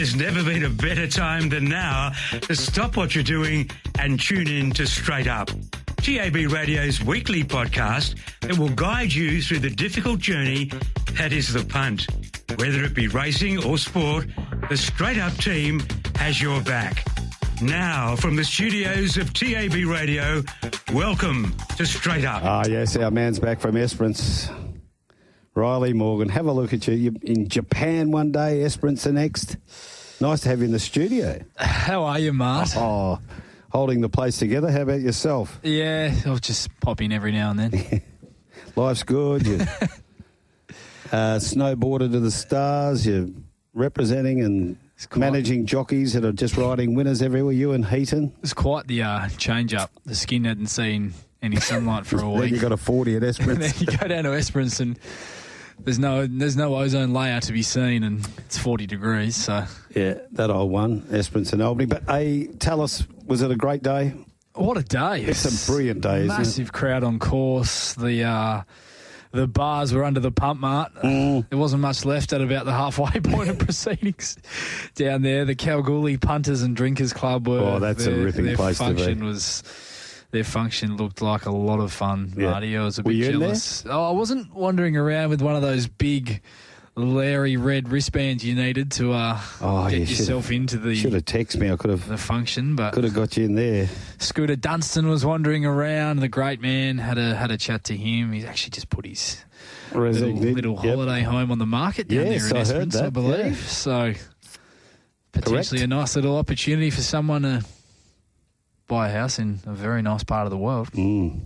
There's never been a better time than now to stop what you're doing and tune in to Straight Up, TAB Radio's weekly podcast that will guide you through the difficult journey that is the punt. Whether it be racing or sport, the Straight Up team has your back. Now, from the studios of TAB Radio, welcome to Straight Up. Ah, yes, our man's back from Esperance. Rylie Morgan, have a look at you. You're in Japan one day, Esperance the next. Nice to have you in the studio. How are you, Mart? Oh, holding the place together. How about yourself? Yeah, I'll just pop in every now and then. Life's good. You snowboarded to the stars. You're representing and managing jockeys that are just riding winners everywhere. You and Heaton. It's quite the change-up. The skin hadn't seen any sunlight for a week. Then you got a 40 at Esperance. Then you go down to Esperance and there's no ozone layer to be seen, and it's 40 degrees. So yeah, that old one, Esperance and Albany. But tell us, was it a great day? What a day! It's a brilliant day, isn't it? Massive crowd on course. The bars were under the pump, Mart. There wasn't much left at about the halfway point of proceedings down there. The Kalgoorlie Punters and Drinkers Club were. Oh, that's a ripping place to be. Their function looked like a lot of fun, Yeah. Marty. I was a Were bit you in jealous. Oh, I wasn't wandering around with one of those big, Larry red wristbands you needed to get yourself into the. Should have texted me. I could have the function, but could have got you in there. Scooter Dunstan was wandering around. The great man had a chat to him. He's actually just put his little holiday home on the market down there in Esperance, I believe. Yeah. So potentially a nice little opportunity for someone to buy a house in a very nice part of the world. Too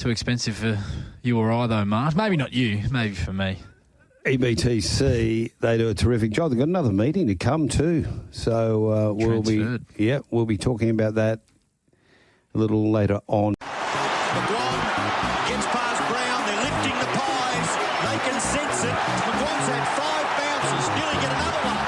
expensive for you or I, though, Mart. Maybe not you, maybe for me. EBTC, they do a terrific job. They've got another meeting to come too. So we'll be talking about that a little later on. McGuane gets past Brown. They're lifting the pies. They can sense it. McGuane's had 5 bounces. Nearly get another one.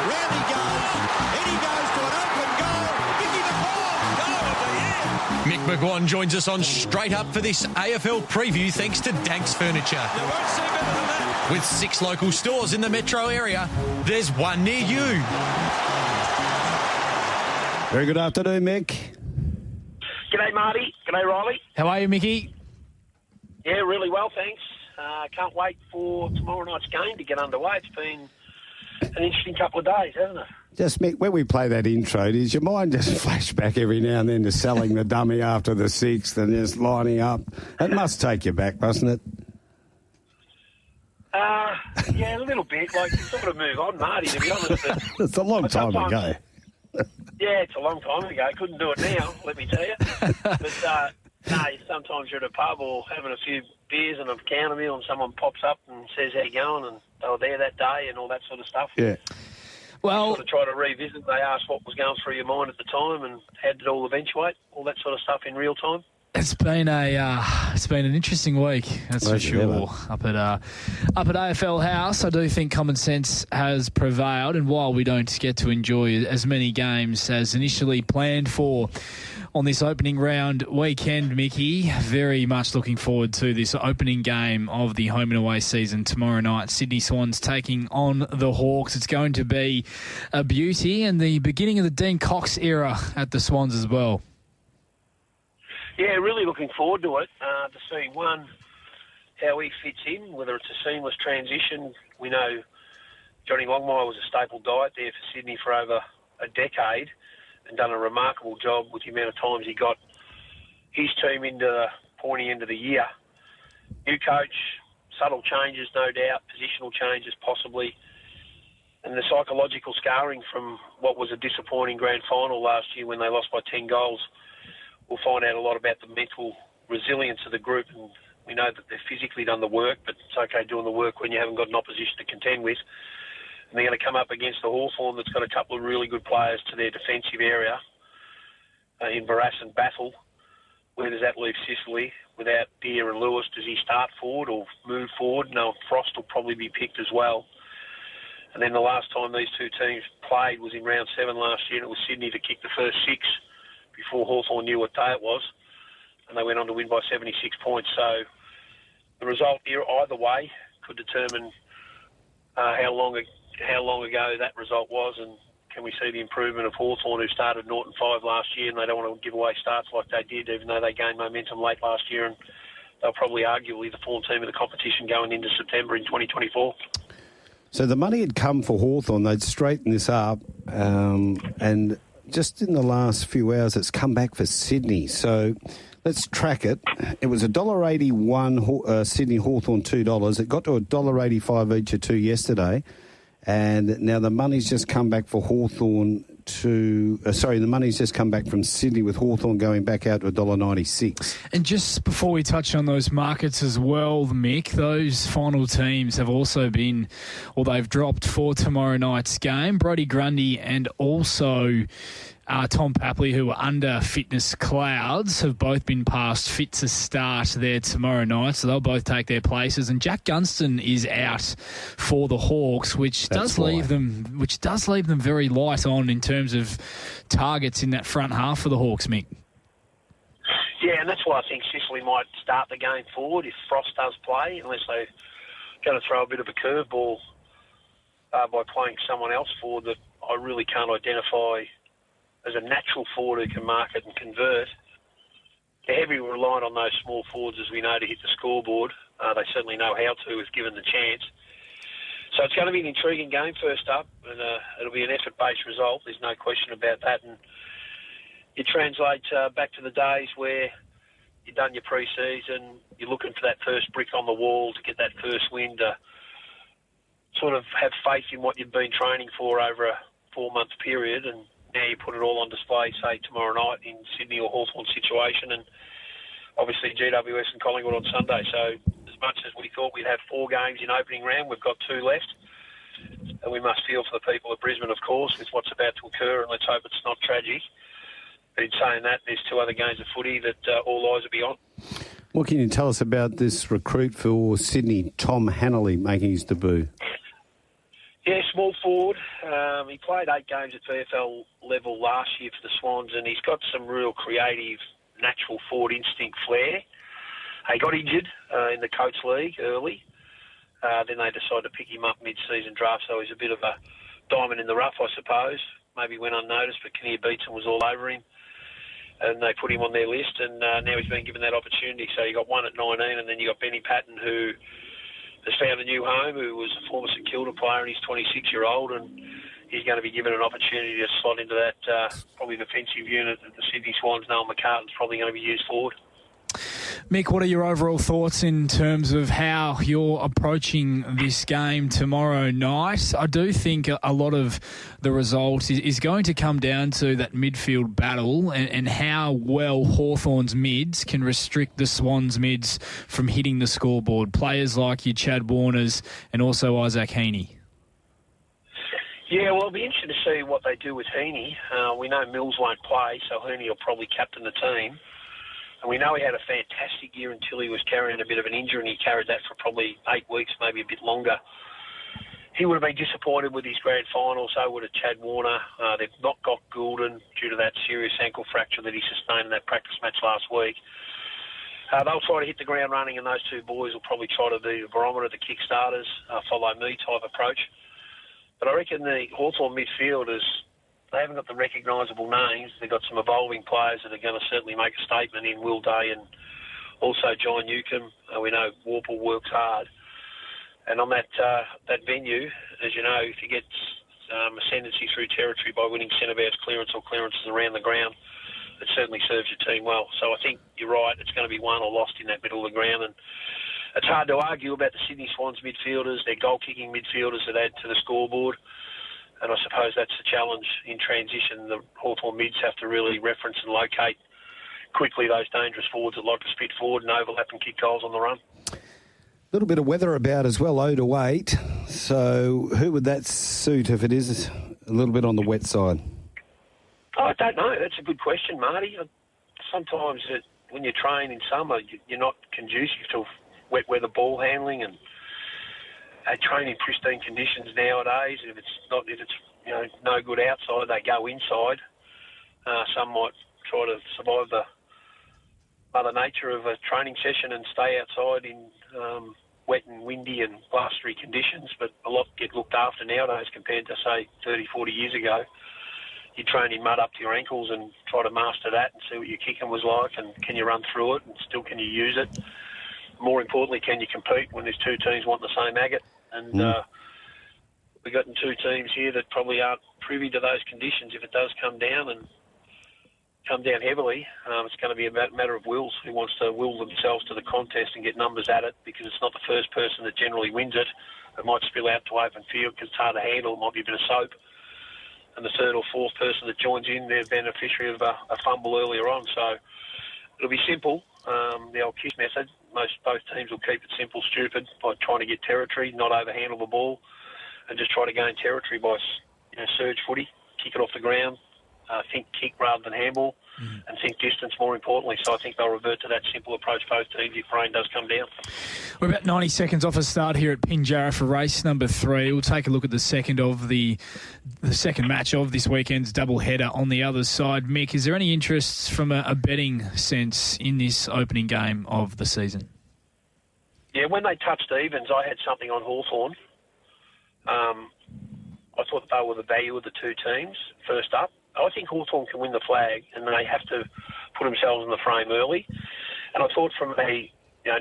Round he goes. In he goes to an open goal. Mickey McGuane, goal of the year. Mick McGuane joins us on Straight Up for this AFL preview thanks to Dankz Furniture. You won't see better than that. With 6 local stores in the metro area, there's one near you. Very good afternoon, Mick. G'day, Marty. G'day, Rylie. How are you, Mickey? Yeah, really well, thanks. Can't wait for tomorrow night's game to get underway. It's been an interesting couple of days, hasn't it? Just, Mick, when we play that intro, does your mind just flash back every now and then to selling the dummy after the 6th and just lining up? It must take you back, mustn't it? Yeah, a little bit. Like, you sort of move on, Marty, to be honest. It's a long time ago. Yeah, it's a long time ago. Couldn't do it now, let me tell you. But, sometimes you're at a pub or having a few beers and a counter meal and someone pops up and says, how you going? And they were there that day and all that sort of stuff. Yeah. Well, sort of try to revisit. They asked what was going through your mind at the time and how did it all eventuate, all that sort of stuff in real time. It's been an interesting week, that's for sure. Up at AFL House, I do think common sense has prevailed, and while we don't get to enjoy as many games as initially planned for on this opening round weekend, Mickey, very much looking forward to this opening game of the home and away season tomorrow night. Sydney Swans taking on the Hawks. It's going to be a beauty and the beginning of the Dean Cox era at the Swans as well. Yeah, really looking forward to it, to see, one, how he fits in, whether it's a seamless transition. We know Johnny Longmire was a staple diet there for Sydney for over a decade and done a remarkable job with the amount of times he got his team into the pointy end of the year. New coach, subtle changes, no doubt, positional changes possibly, and the psychological scarring from what was a disappointing grand final last year when they lost by 10 goals. We'll find out a lot about the mental resilience of the group, and we know that they've physically done the work, but it's okay doing the work when you haven't got an opposition to contend with. And they're going to come up against the Hawthorn that's got a couple of really good players to their defensive area in Barras and Battle. Where does that leave Sicily? Without Deere and Lewis, does he start forward or move forward? No, Frost will probably be picked as well. And then the last time these two teams played was in round 7 last year, and it was Sydney to kick the first 6 before Hawthorn knew what day it was, and they went on to win by 76 points. So the result here, either way, could determine how long how long ago that result was, and can we see the improvement of Hawthorn, who started 0-5 last year, and they don't want to give away starts like they did, even though they gained momentum late last year, and they'll probably arguably the form team of the competition going into September in 2024. So the money had come for Hawthorn. They'd straightened this up, and just in the last few hours, it's come back for Sydney. So let's track it. It was $1.81 Sydney Hawthorn $2. It got to $1.85 each or two yesterday, and now the money's just come back for Hawthorn the money's just come back from Sydney, with Hawthorn going back out to $1.96. And just before we touch on those markets as well, Mick, those final teams have also been, they've dropped for tomorrow night's game. Brodie Grundy and also Tom Papley, who are under fitness clouds, have both been passed fit to start there tomorrow night, so they'll both take their places. And Jack Gunston is out for the Hawks, which does leave them very light on in terms of targets in that front half for the Hawks, Mick. Yeah, and that's why I think Sicily might start the game forward if Frost does play, unless they're going to throw a bit of a curveball by playing someone else forward that I really can't identify as a natural forward who can mark it and convert. They're heavily reliant on those small forwards, as we know, to hit the scoreboard. They certainly know how to if given the chance. So it's going to be an intriguing game first up, and it'll be an effort-based result. There's no question about that. And it translates back to the days where you've done your pre-season, you're looking for that first brick on the wall to get that first win, to sort of have faith in what you've been training for over a 4-month period, and now you put it all on display, say, tomorrow night in Sydney or Hawthorn situation, and obviously GWS and Collingwood on Sunday. So as much as we thought we'd have 4 games in opening round, we've got 2 left. And we must feel for the people of Brisbane, of course, with what's about to occur, and let's hope it's not tragic. But in saying that, there's 2 other games of footy that all eyes will be on. What can you tell us about this recruit for Sydney, Tom Hanley, making his debut? Yeah, small forward. He played 8 games at VFL level last year for the Swans, and he's got some real creative, natural forward instinct flair. He got injured in the Coates League early. Then they decided to pick him up mid-season draft, so he's a bit of a diamond in the rough, I suppose. Maybe went unnoticed, but Kinnear Beatson was all over him, and they put him on their list, and now he's been given that opportunity. So you got one at 19, and then you got Benny Patton, who has found a new home, who was a former St Kilda player, and he's 26-year-old, and he's going to be given an opportunity to slot into that probably defensive unit that the Sydney Swans. Noel McCartan's probably going to be used forward. Mick, what are your overall thoughts in terms of how you're approaching this game tomorrow night? I do think a lot of the result is going to come down to that midfield battle and how well Hawthorn's mids can restrict the Swans' mids from hitting the scoreboard. Players like your Chad Warners and also Isaac Heaney. Yeah, well, it'll be interesting to see what they do with Heaney. We know Mills won't play, so Heaney will probably captain the team. And we know he had a fantastic year until he was carrying a bit of an injury, and he carried that for probably 8 weeks, maybe a bit longer. He would have been disappointed with his grand final, so would have Chad Warner. They've not got Goulden due to that serious ankle fracture that he sustained in that practice match last week. They'll try to hit the ground running, and those 2 boys will probably try to be the barometer, the kick-starters, follow-me type approach. But I reckon the Hawthorn midfielders, they haven't got the recognisable names. They've got some evolving players that are going to certainly make a statement in Will Day and also John Newcombe. We know Warple works hard. And on that venue, as you know, if you get ascendancy through territory by winning centre-bounce clearance or clearances around the ground, it certainly serves your team well. So I think you're right, it's going to be won or lost in that middle of the ground. And it's hard to argue about the Sydney Swans midfielders, their goal-kicking midfielders that add to the scoreboard. And I suppose that's the challenge in transition. The Hawthorn mids have to really reference and locate quickly those dangerous forwards that like to spit forward and overlap and kick goals on the run. A little bit of weather about as well, 0 to 8. So who would that suit if it is a little bit on the wet side? I don't know. That's a good question, Marty. Sometimes when you train in summer, you're not conducive to wet weather ball handling, and they train in pristine conditions nowadays. If it's no good outside, they go inside. Some might try to survive the Mother Nature of a training session and stay outside in wet and windy and blustery conditions, but a lot get looked after nowadays compared to, say, 30, 40 years ago. You train in mud up to your ankles and try to master that and see what your kicking was like, and can you run through it and still can you use it? More importantly, can you compete when there's two teams wanting the same agate? And we've got two teams here that probably aren't privy to those conditions. If it does come down and come down heavily, it's going to be a matter of wills. Who wants to will themselves to the contest and get numbers at it, because it's not the first person that generally wins it. It might spill out to open field because it's hard to handle. It might be a bit of soap. And the third or fourth person that joins in, they're beneficiary of a fumble earlier on. So it'll be simple, the old KISS method. Both teams will keep it simple, stupid, by trying to get territory, not overhandle the ball, and just try to gain territory by surge footy, kick it off the ground, think kick rather than handball, and think distance more importantly. So I think they'll revert to that simple approach, both teams, if rain does come down. We're about 90 seconds off a start here at Pinjarra for race number 3. We'll take a look at the second match of this weekend's doubleheader on the other side. Mick, is there any interests from a betting sense in this opening game of the season? Yeah, when they touched evens, I had something on Hawthorn. I thought they were the value of the two teams, first up. I think Hawthorn can win the flag, and they have to put themselves in the frame early. And I thought from a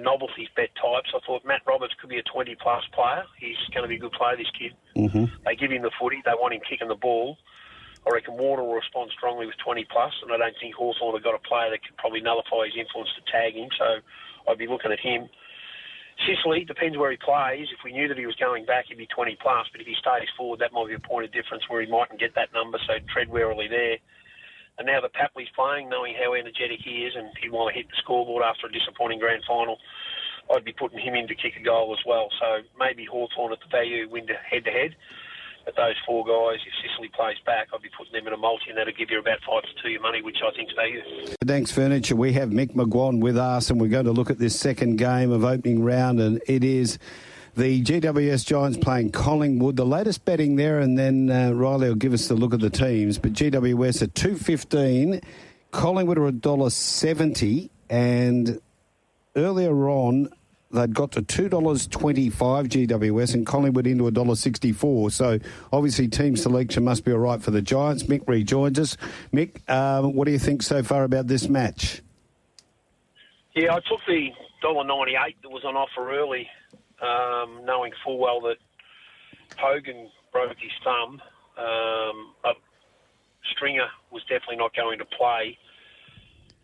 novelties bet types, I thought Matt Roberts could be a 20-plus player. He's going to be a good player, this kid. They give him the footy. They want him kicking the ball. I reckon Warner will respond strongly with 20-plus, and I don't think Hawthorn have got a player that could probably nullify his influence to tag him, so I'd be looking at him. Sicily, depends where he plays. If we knew that he was going back, he'd be 20-plus, but if he stays forward, that might be a point of difference where he mightn't get that number, so tread warily there. And now that Papley's playing, knowing how energetic he is and he'd want to hit the scoreboard after a disappointing grand final, I'd be putting him in to kick a goal as well. So maybe Hawthorn at the value win head-to-head. But those four guys, if Sicily plays back, I'd be putting them in a multi, and that'll give you about 5-2 your money, which I think is value. Dankz Furniture, we have Mick McGuane with us, and we're going to look at this second game of opening round, and it is the GWS Giants playing Collingwood. The latest betting there, and then Rylie will give us a look at the teams. But GWS at $2.15, Collingwood are $1.70, and earlier on they'd got to $2.25 GWS and Collingwood into $1.64. So obviously team selection must be all right for the Giants. Mick rejoins us. Mick, what do you think so far about this match? Yeah, I took the $1.98 that was on offer early, knowing full well that Hogan broke his thumb. Stringer was definitely not going to play.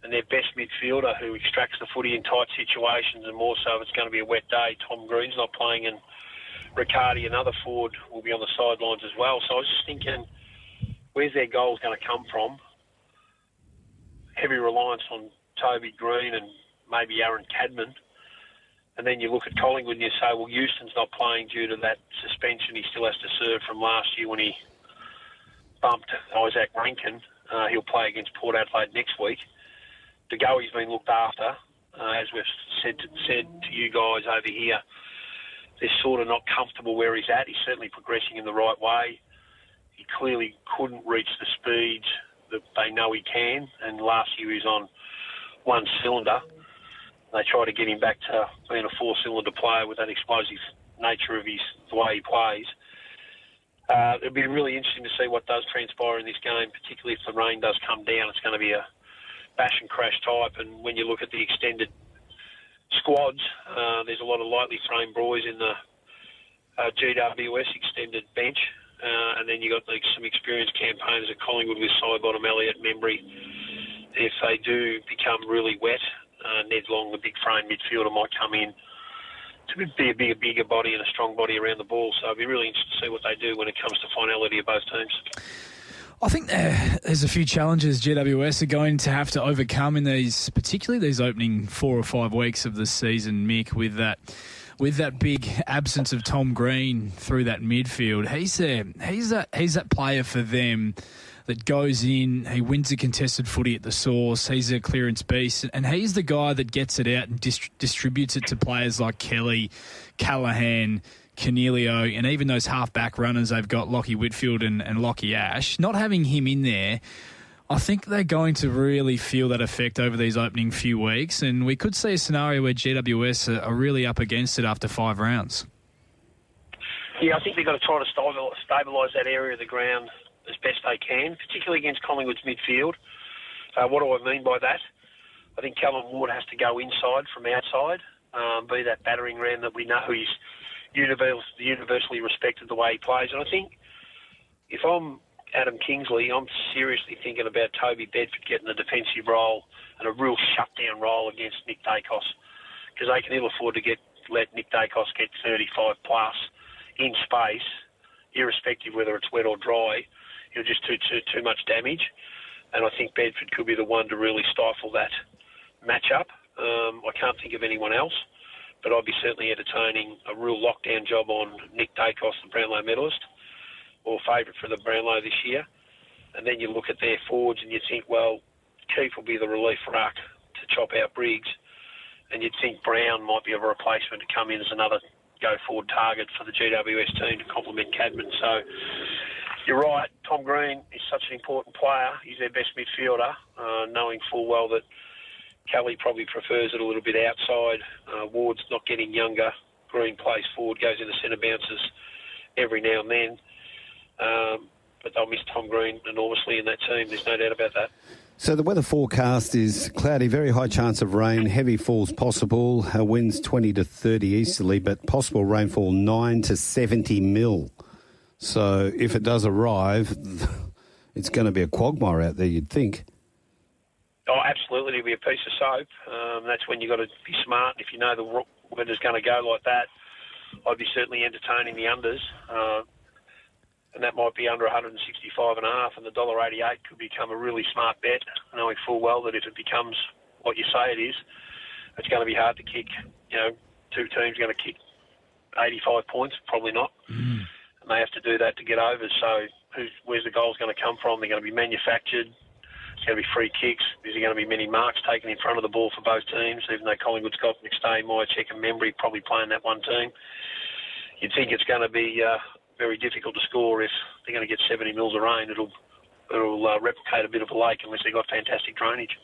And their best midfielder who extracts the footy in tight situations, and more so if it's going to be a wet day, Tom Green's not playing, and Riccardi, another forward, will be on the sidelines as well. So I was just thinking, where's their goals going to come from? Heavy reliance on Toby Green and maybe Aaron Cadman. And then you look at Collingwood and you say, well, Houston's not playing due to that suspension he still has to serve from last year when he bumped Isaac Rankin. He'll play against Port Adelaide next week. De Goey's been looked after, as we've said to you guys over here. They're sort of not comfortable where he's at. He's certainly progressing in the right way. He clearly couldn't reach the speeds that they know he can, and last year he was on one cylinder. They try to get him back to being a four-cylinder player with that explosive nature of the way he plays. It'll be really interesting to see what does transpire in this game, particularly if the rain does come down. It's going to be a bash and crash type, and when you look at the extended squads, there's a lot of lightly framed boys in the GWS extended bench, and then you got some experienced campaigners at Collingwood with Sidebottom, Elliott, Membry. If they do become really wet, Ned Long, the big frame midfielder, might come in to be a bigger body and a strong body around the ball. So it'll be really interesting to see what they do when it comes to finality of both teams. I think there's a few challenges GWS are going to have to overcome in particularly these opening 4 or 5 weeks of the season, Mick, with that big absence of Tom Green through that midfield. He's that player for them that goes in, he wins a contested footy at the source, he's a clearance beast, and he's the guy that gets it out and distributes it to players like Kelly, Callaghan, Cornelio, and even those half-back runners they've got, Lockie Whitfield and Lockie Ash. Not having him in there, I think they're going to really feel that effect over these opening few weeks, and we could see a scenario where GWS are really up against it after 5 rounds. Yeah, I think they've got to try to stabilise that area of the ground as best they can, particularly against Collingwood's midfield. What do I mean by that? I think Callum Ward has to go inside from outside, be that battering ram that we know he's universally respected the way he plays. And I think if I'm Adam Kingsley, I'm seriously thinking about Toby Bedford getting a defensive role and a real shutdown role against Nick Dacos, because they can ill afford to let Nick Dacos get 35 plus in space, irrespective whether it's wet or dry. He'll just do too much damage, and I think Bedford could be the one to really stifle that matchup. I can't think of anyone else, but I'd be certainly entertaining a real lockdown job on Nick Dacos, the Brownlow medalist, or favourite for the Brownlow this year. And then you look at their forwards and you think, well, Keith will be the relief ruck to chop out Briggs, and you'd think Brown might be a replacement to come in as another go-forward target for the GWS team to complement Cadman. So you're right, Tom Green is such an important player. He's their best midfielder, knowing full well that Kelly probably prefers it a little bit outside. Ward's not getting younger. Green plays forward, goes into centre bounces every now and then. But they'll miss Tom Green enormously in that team. There's no doubt about that. So the weather forecast is cloudy, very high chance of rain, heavy falls possible, winds 20 to 30 easterly, but possible rainfall 9 to 70 mil. So if it does arrive, it's going to be a quagmire out there, you'd think. Oh, absolutely. It'll be a piece of soap. That's when you've got to be smart. If you know the weather's going to go like that, I'd be certainly entertaining the unders. And that might be under 165.5, and the $1.88 could become a really smart bet, knowing full well that if it becomes what you say it is, it's going to be hard to kick. Two teams going to kick 85 points, probably not. And they have to do that to get over. So where's the goals going to come from? They're going to be manufactured. It's going to be free kicks. Is there going to be many marks taken in front of the ball for both teams, even though Collingwood's got McStay, Myercheck and Membry probably playing that one team? You'd think it's going to be very difficult to score if they're going to get 70 mils of rain. It'll replicate a bit of a lake unless they've got fantastic drainage.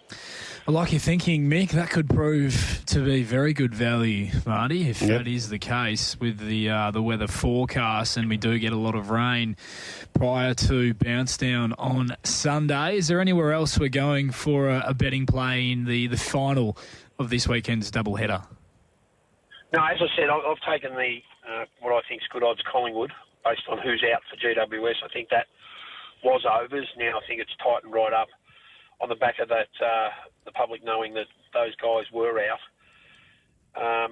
I like your thinking, Mick. That could prove to be very good value, Marty, if that is the case with the weather forecast and we do get a lot of rain prior to bounce down on Sunday. Is there anywhere else we're going for a betting play in the final of this weekend's doubleheader? No, as I said, I've taken the what I think is good odds Collingwood based on who's out for GWS. I think that was overs. Now I think it's tightened right up on the back of that, the public knowing that those guys were out.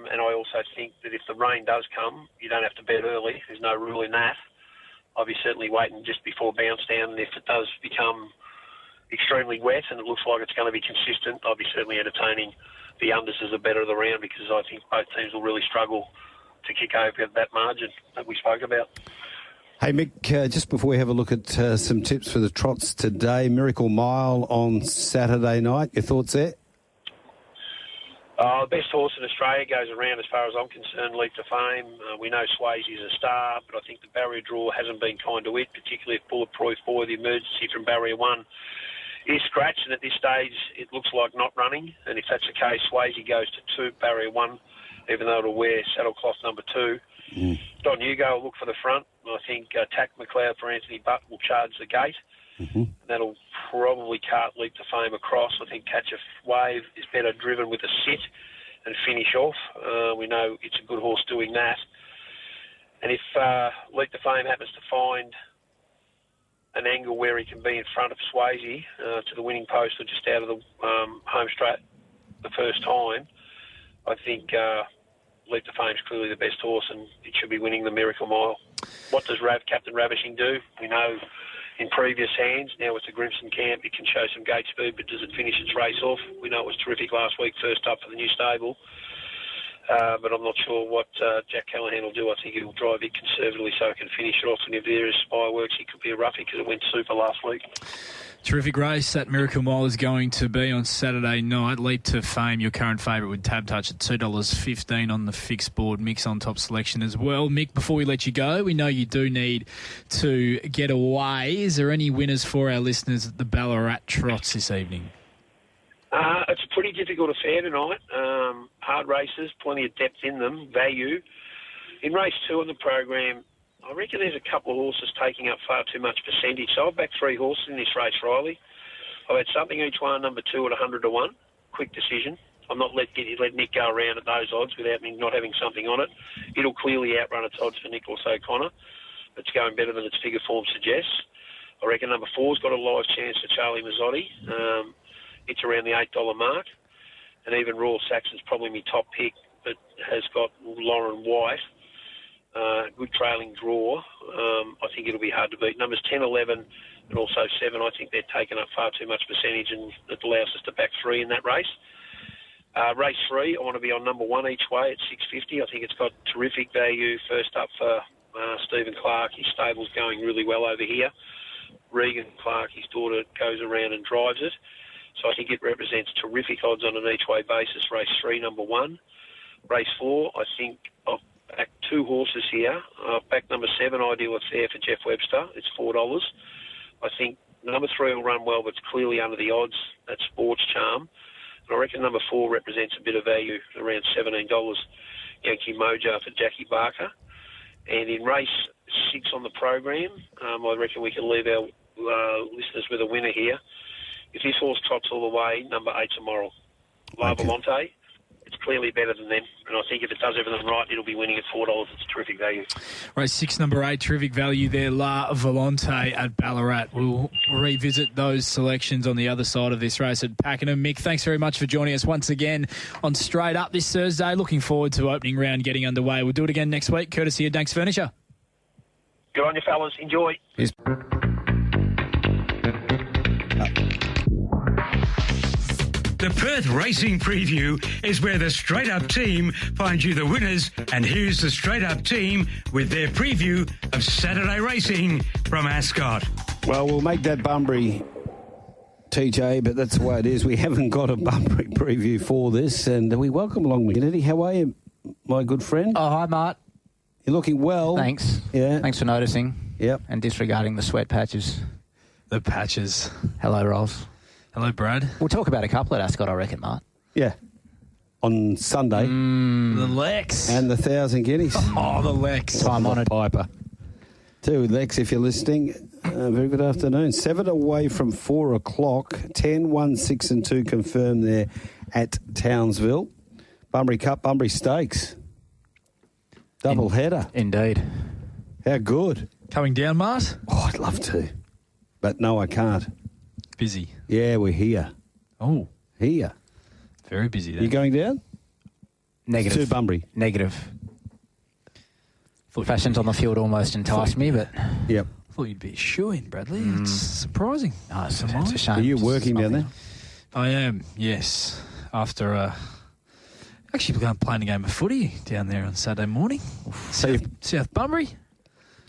And I also think that if the rain does come, you don't have to bet early. There's no rule in that. I'll be certainly waiting just before bounce down. And if it does become extremely wet and it looks like it's going to be consistent, I'll be certainly entertaining the unders as a better of the round, because I think both teams will really struggle to kick over that margin that we spoke about. Hey, Mick, just before we have a look at some tips for the trots today, Miracle Mile on Saturday night. Your thoughts there? The best horse in Australia goes around as far as I'm concerned, Leap to Fame. We know Swayze is a star, but I think the barrier draw hasn't been kind to it, particularly if Bulletproof Boy, the emergency from barrier 1, is scratched, and at this stage it looks like not running. And if that's the case, Swayze goes to 2, barrier 1, even though it'll wear saddlecloth number 2. Don Hugo will look for the front. I think Tack McLeod for Anthony Butt will charge the gate. And that'll probably cart Leap to Fame across. I think Catch a Wave is better driven with a sit and finish off. We know it's a good horse doing that. And if Leap to Fame happens to find an angle where he can be in front of Swayze to the winning post or just out of the home straight the first time, I think Leap to Fame's clearly the best horse, and it should be winning the Miracle Mile. What does Captain Ravishing do? We know in previous hands, now it's a Grimson camp, it can show some gate speed, but does it finish its race off? We know it was terrific last week, first up for the new stable. But I'm not sure what Jack Callahan will do. I think he'll drive it conservatively so he can finish it off. And if there is fireworks, he could be a roughie because it went super last week. Terrific race that Miracle Mile is going to be on Saturday night. Leap to Fame, your current favourite with Tab Touch at $2.15 on the fixed board. Mix on top selection as well. Mick, before we let you go, we know you do need to get away. Is there any winners for our listeners at the Ballarat Trots this evening? It's a pretty difficult affair tonight. Hard races, plenty of depth in them, value. In race 2 on the program, I reckon there's a couple of horses taking up far too much percentage. So I've backed 3 horses in this race, Riley. I've had Something Each One, number 2 at 100 to 1. Quick decision. I'm not let Nick go around at those odds without me not having something on it. It'll clearly outrun its odds for Nicholas O'Connor. It's going better than its figure form suggests. I reckon number 4's got a live chance for Charlie Mazzotti. It's around the $8 mark. And even Royal Saxon's probably my top pick, but has got Lauren White. Good trailing draw. I think it'll be hard to beat. Numbers 10, 11 and also 7, I think they're taking up far too much percentage, and it allows us to back 3 in that race. Race 3, I want to be on number 1 each way at $6.50. I think it's got terrific value. First up for Stephen Clark. His stable's going really well over here. Regan Clark, his daughter, goes around and drives it. So I think it represents terrific odds on an each-way basis. Race 3, number 1. Race 4, I think I've backed 2 horses here. I've backed number 7, Ideal Affair for Jeff Webster. It's $4. I think number 3 will run well, but it's clearly under the odds. That's Sports Charm. And I reckon number 4 represents a bit of value, around $17. Yankee Mojo for Jackie Barker. And in race 6 on the program, I reckon we can leave our listeners with a winner here. If this horse trots all the way, number 8's Immoral. La Volante, it's clearly better than them. And I think if it does everything right, it'll be winning at $4. It's terrific value. Race 6, number 8, terrific value there, La Volante at Ballarat. We'll revisit those selections on the other side of this race at Pakenham. Mick, thanks very much for joining us once again on Straight Up this Thursday. Looking forward to opening round getting underway. We'll do it again next week, courtesy of Dankz Furniture. Good on you, fellas. Enjoy. Yes. The Perth Racing Preview is where the Straight Up team finds you the winners, and here's the Straight Up team with their preview of Saturday racing from Ascot. Well, we'll make that Bunbury, TJ, but that's the way it is. We haven't got a Bunbury preview for this, and we welcome along McGuane. How are you, my good friend? Oh, hi, Mart. You're looking well. Thanks. Yeah. Thanks for noticing. Yep. And disregarding the sweat patches. The patches. Hello, Rolls. Hello, Brad. We'll talk about a couple at Ascot, I reckon, Mart. Yeah. On Sunday. The Lex. And the 1,000 guineas. Oh, the Lex. Time honoured. Piper. To Lex, if you're listening, very good afternoon. 7 away from 4 o'clock. 10, 1, 6 and 2 confirmed there at Townsville. Bunbury Cup, Bunbury Stakes. Double header. Indeed. How good. Coming down, Mart? Oh, I'd love to. But no, I can't. Busy. Yeah, we're here. Oh. Here. Very busy then. You going down? Negative. To Bunbury. Negative. Fashions on the field almost enticed me, but... Yep. I thought you'd be a shoo-in, Bradley. It's surprising. Oh, it's a shame. Are you working down there? I am, yes. After actually playing a game of footy down there on Saturday morning. South Bunbury.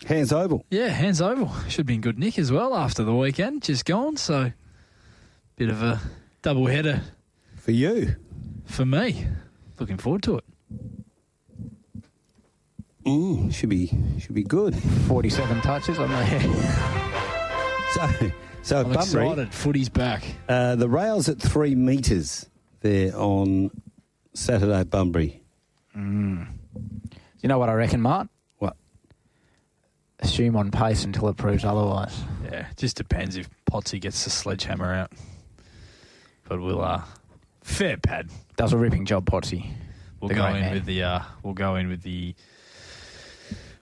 Hands Oval. Yeah, Hands Oval. Should be in good nick as well after the weekend. Just gone, so bit of a double header For you. for me. Looking forward to it. Should be good. 47 touches on the head. So I'm Bunbury, excited. Footy's back. the rail's at 3 metres there on Saturday at Bunbury. You know what I reckon, Mart? What? Assume on pace until it proves otherwise. Yeah, just depends if Potsy gets the sledgehammer out. But we'll fair pad. Does a ripping job, Potsy. We'll The go great in man.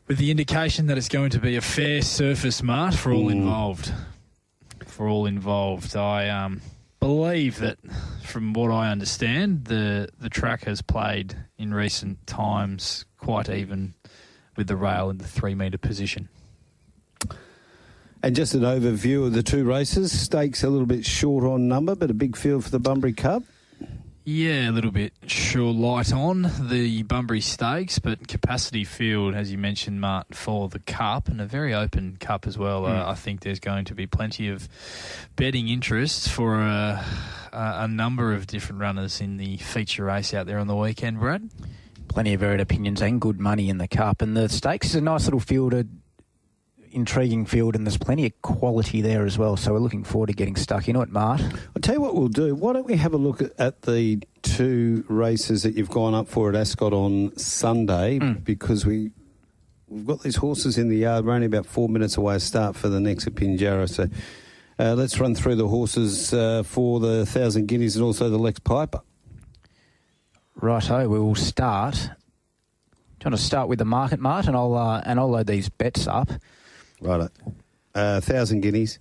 with the indication that it's going to be a fair surface, Mart, for all involved. For all involved, I believe that, from what I understand, the track has played in recent times quite even with the rail in the 3 metre position. And just an overview of the two races. Stakes a little bit short on number, but a big field for the Bunbury Cup. Yeah, a little bit sure light on the Bunbury Stakes, but capacity field, as you mentioned, Mart, for the Cup, and a very open Cup as well. I think there's going to be plenty of betting interest for a number of different runners in the feature race out there on the weekend, Brad. Plenty of varied opinions and good money in the Cup. And the Stakes is a nice little field, intriguing field, and there's plenty of quality there as well. So we're looking forward to getting stuck into it, Mart. I'll tell you what we'll do. Why don't we have a look at the two races that you've gone up for at Ascot on Sunday, because we've got these horses in the yard. We're only about 4 minutes away to start for the next at Pinjarra. So let's run through the horses for the 1,000 Guineas and also the Lex Piper. Righto, we will start. Do you want to start with the market, Mart, and I'll load these bets up. Right, 1,000 Guineas.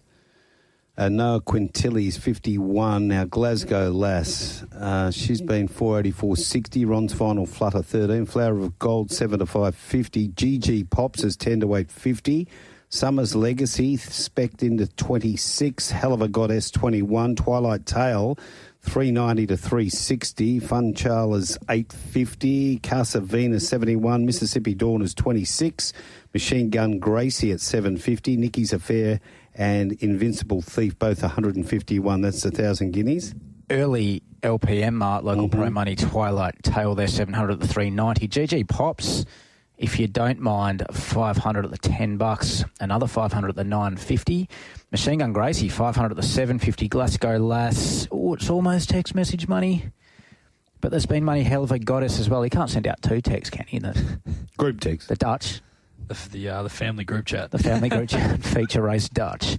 Noah Quintilli's 51. Now Glasgow Lass, she's been 484.60. Ron's Final Flutter 13. Flower of Gold 7 to 550. GG Pops is 10 to 850. Summer's Legacy spec'd into 26. Hell of a Goddess 21. Twilight Tale 390 to 360. Fun Charles 850. Casa Venus 71. Mississippi Dawn is 26. Machine Gun Gracie at 750. Nicky's Affair and Invincible Thief both 151. That's the 1,000 Guineas. Early LPM, Mart, local pro money. Twilight Tale there 700 at the 390. GG Pops, if you don't mind, 500 at the $10. Another 500 at the 950. Machine Gun Gracie 500 at the 750. Glasgow Lass, it's almost text message money, but there's been money. Hell of a Goddess as well. He can't send out two texts, can he? Group text. The Dutch. The family group chat. The family group chat. Feature race Dutch.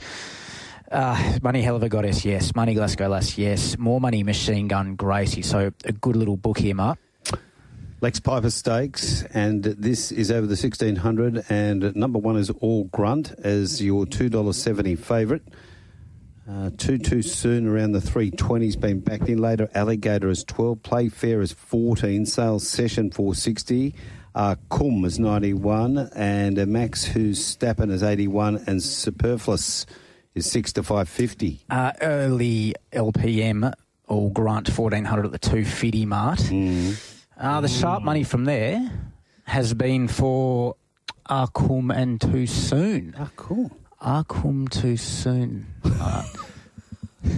Money Hell of a Goddess, yes. Money Glasgow Lass, yes. More money Machine Gun Gracie. So a good little book here, Mark. Lex Piper Stakes, and this is over the 1,600, and number one is All Grunt as your $2.70 favourite. Too soon around the 320s, been backed in later. Alligator is 12, Playfair is 14, Sales Session 460, Kum is 91, and Max Who's Stappen is 81, and Superfluous is 6 to 550. Early LPM, All Grunt 1,400 at the 250 Mart. The sharp money from there has been for Arkum and Too Soon. Arkum Too Soon.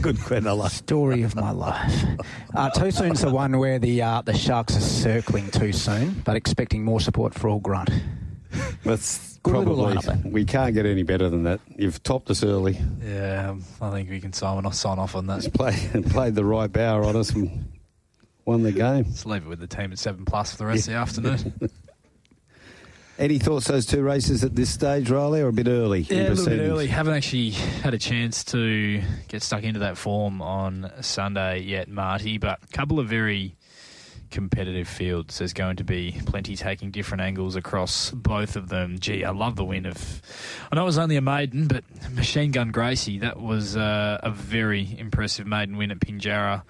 Good Quenella. Story of my life. Too Soon's the one where the Sharks are circling Too Soon, but expecting more support for All Grunt. That's good probably, we can't get any better than that. You've topped us early. Yeah, I think we can sign off on that. Just played the right bower on us and won the game. Let's leave it with the team at 7+ for the rest of the afternoon. Any thoughts those two races at this stage, Riley, or a bit early? Yeah, a little bit early. Haven't actually had a chance to get stuck into that form on Sunday yet, Marty, but a couple of very competitive fields. There's going to be plenty taking different angles across both of them. Gee, I love the win of... I know it was only a maiden, but Machine Gun Gracie, that was a very impressive maiden win at Pinjarra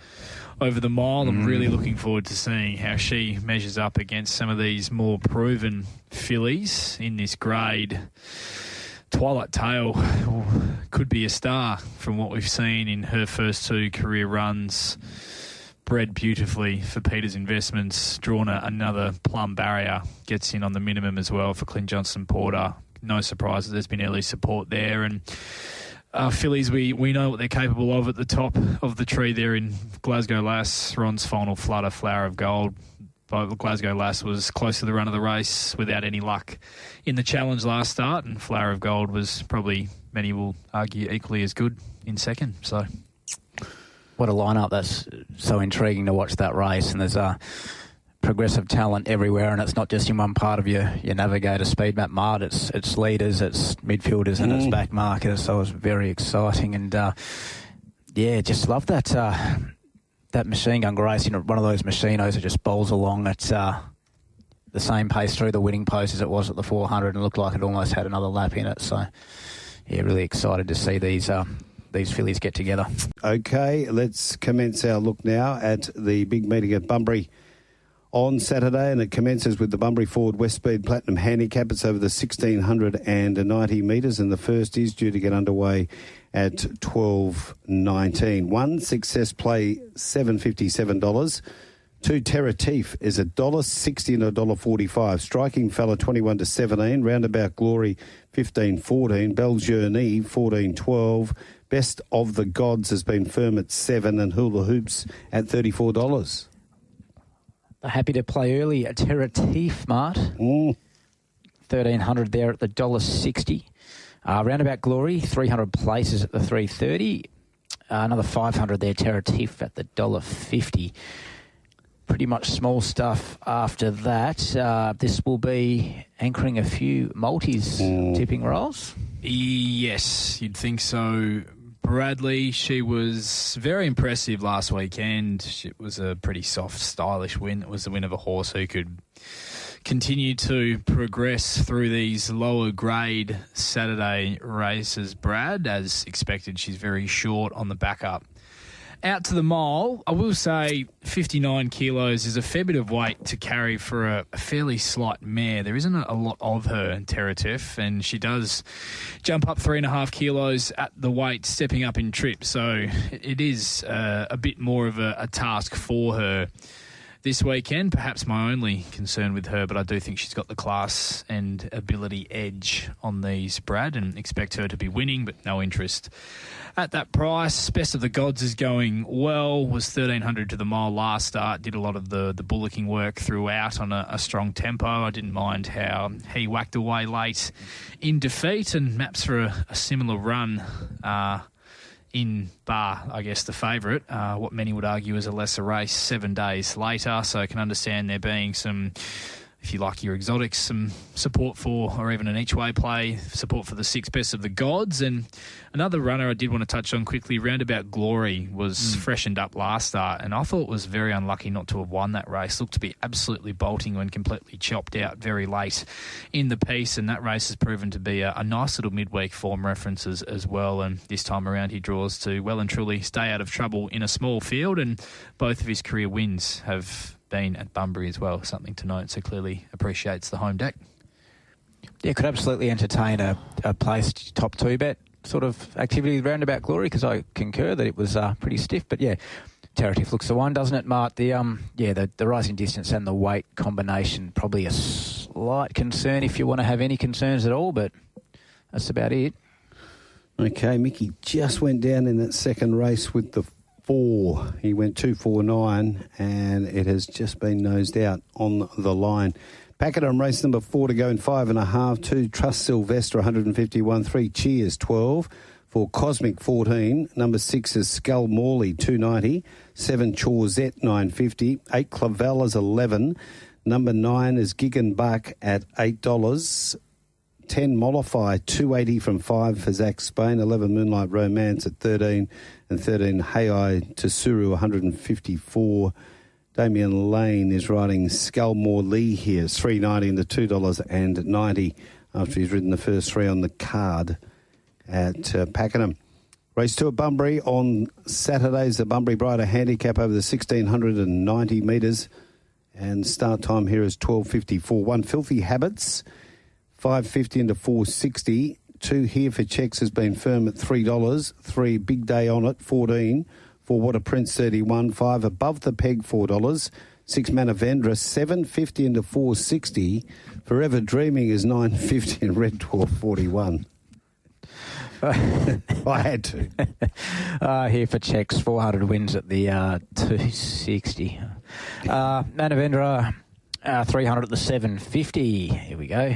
over the mile. I'm really looking forward to seeing how she measures up against some of these more proven fillies in this grade. Twilight Tale could be a star from what we've seen in her first two career runs. Bred beautifully for Peter's Investments, drawn another plum barrier, gets in on the minimum as well for Clint Johnson Porter. No surprise that there's been early support there, and fillies, we know what they're capable of at the top of the tree there in Glasgow Lass, Ron's Final Flutter, Flower of Gold. Glasgow Lass was close to the run of the race without any luck in the challenge last start, and Flower of Gold was probably, many will argue, equally as good in second. So, what a lineup. That's so intriguing to watch that race, and there's a progressive talent everywhere, and it's not just in one part of your Navigator speed map, Mart. It's leaders, it's midfielders, and it's back markers. So it was very exciting, and just love that Machine Gun Grace. One of those machinos that just bowls along at the same pace through the winning post as it was at the 400, and looked like it almost had another lap in it. So yeah, really excited to see these fillies get together. Okay, let's commence our look now at the big meeting at Bunbury on Saturday, and it commences with the Bunbury Ford West Speed Platinum Handicap. It's over the 1,690 metres, and the first is due to get underway at 12:19. One Success Play, $757. Two Terratif is $1.60 and $1.45. Striking Fella 21-17. Roundabout Glory 15-14. Belle Journey 14-12. Best of the Gods has been firm at $7, and Hula Hoops at $34. They're happy to play early at Terratif, Mart. 1,300 there at the $1.60. Roundabout Glory, 300 places at the $3.30. Another 500 there, Terratif at the $1.50. Pretty much small stuff after that. This will be anchoring a few multis tipping rolls. Yes, you'd think so. Bradley, she was very impressive last weekend. It was a pretty soft, stylish win. It was the win of a horse who could continue to progress through these lower grade Saturday races. Brad, as expected, she's very short on the backup. Out to the mile, I will say 59 kilos is a fair bit of weight to carry for a fairly slight mare. There isn't a lot of her in Terratif, and she does jump up 3.5 kilos at the weight, stepping up in trip. So it is a bit more of a task for her this weekend. Perhaps my only concern with her, but I do think she's got the class and ability edge on these, Brad, and expect her to be winning, but no interest at that price. Best of the Gods is going well, was 1,300 to the mile last start, did a lot of the bullocking work throughout on a strong tempo. I didn't mind how he whacked away late in defeat, and maps for a similar run in bar, I guess, the favourite, what many would argue is a lesser race 7 days later. So I can understand there being some, if you like your exotics, some support for, or even an each-way play, support for the 6 Best of the Gods. And another runner I did want to touch on quickly, Roundabout Glory, was freshened up last start, and I thought was very unlucky not to have won that race. Looked to be absolutely bolting when completely chopped out very late in the piece, and that race has proven to be a nice little midweek form references as well. And this time around he draws to well and truly stay out of trouble in a small field, and both of his career wins have been at Bunbury as well, something to note. So clearly appreciates the home deck. Yeah, could absolutely entertain a placed top 2 bet sort of activity Roundabout Glory, because I concur that it was pretty stiff. But yeah, Terratif looks the one, doesn't it, Mart? The rising distance and the weight combination, probably a slight concern if you want to have any concerns at all, but that's about it. Okay, Mickey just went down in that second race with the 4. He went 2.49, and it has just been nosed out on the line. Pakenham race number 4 to go in 5.5. 2 Trust Sylvester 151. 3 Cheers 12. 4 Cosmic 14. Number 6 is Skull Morley 290. 7 Chorzette 950. 8 Clavellas 11. Number 9 is Gig and Buck at $8. 10 Mollify 280 from 5 for Zach Spain. 11 Moonlight Romance at 13. And 13 Hey Tsuru 154. Damien Lane is riding Scullmore Lee here. It's $3.90 into $2.90 after he's ridden the first 3 on the card at Pakenham. Race 2 at Bunbury on Saturdays. The Bunbury Brighter Handicap over the 1,690 metres. And start time here is 12:54. 1 Filthy Habits, $5.50 into $4.60. 2 Here for Checks has been firm at $3. 3 Big Day On It, $14. 4 What a Prince, $31. 5 Above the Peg, $4. 6 Manavendra, $7.50 into $4.60. Forever Dreaming is $9.50 and Red Dwarf, $41. I had to. Here for Checks, 400 wins at the 260. Manavendra, 300 at the 750. Here we go.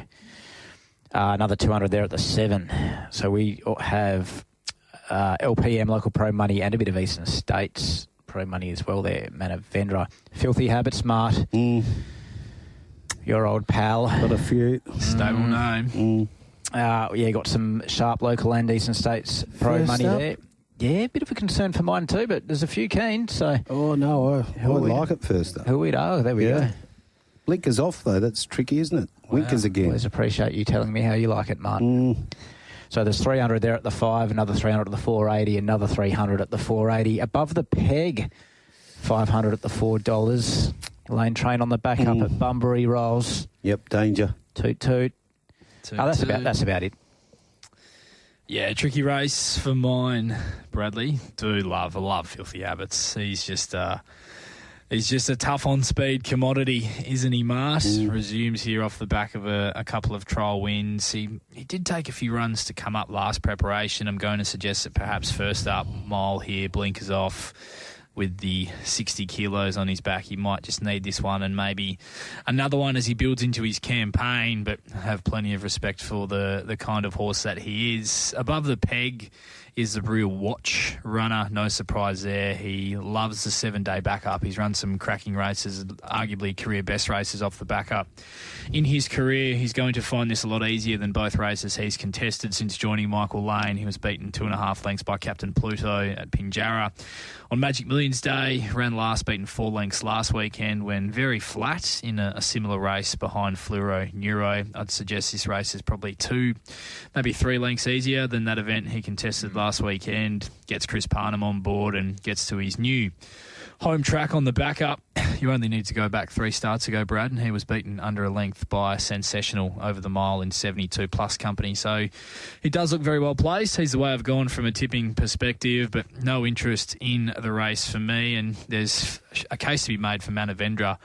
Another 200 there at the 7. So we have LPM, Local Pro Money, and a bit of Eastern States Pro Money as well there. Manavendra. Filthy Habits, Mart. Your old pal. Got a few. Stable name. Got some sharp local and Eastern States Pro First Money up. there. Yeah, a bit of a concern for mine too, but there's a few keen, so... Oh, no, I like it first up. Who we know? There we go. Blinkers off, though. That's tricky, isn't it? Wow. Winkers again. Always appreciate you telling me how you like it, Martin. So there's 300 there at the 5, another 300 at the 480, another 300 at the 480. Above the Peg, 500 at the $4. Lane Train on the back up at Bunbury rolls. Yep, danger. Toot toot. That's about it. Yeah, tricky race for mine, Bradley. I love Filthy Habits. He's just a tough on-speed commodity, isn't he, Mart? Resumes here off the back of a couple of trial wins. He did take a few runs to come up last preparation. I'm going to suggest that perhaps first up mile here, blinkers off. With the 60 kilos on his back, he might just need this one and maybe another one as he builds into his campaign, but have plenty of respect for the kind of horse that he is. Above the peg is the real watch runner. No surprise there. He loves the 7-day backup. He's run some cracking races, arguably career best races off the backup. In his career, he's going to find this a lot easier than both races he's contested since joining Michael Lane. He was beaten 2.5 lengths by Captain Pluto at Pinjarra. On Magic Millions Day, ran last, beaten 4 lengths last weekend when very flat in a similar race behind Fluoro Neuro. I'd suggest this race is probably 2, maybe 3 lengths easier than that event he contested last weekend. Gets Chris Parnham on board and gets to his new home track on the backup. You only need to go back 3 starts ago, Brad, and he was beaten under a length by Sensational over the mile in 72 plus company. So he does look very well placed. He's the way I've gone from a tipping perspective, but no interest in the race for me. And there's a case to be made for Manavendra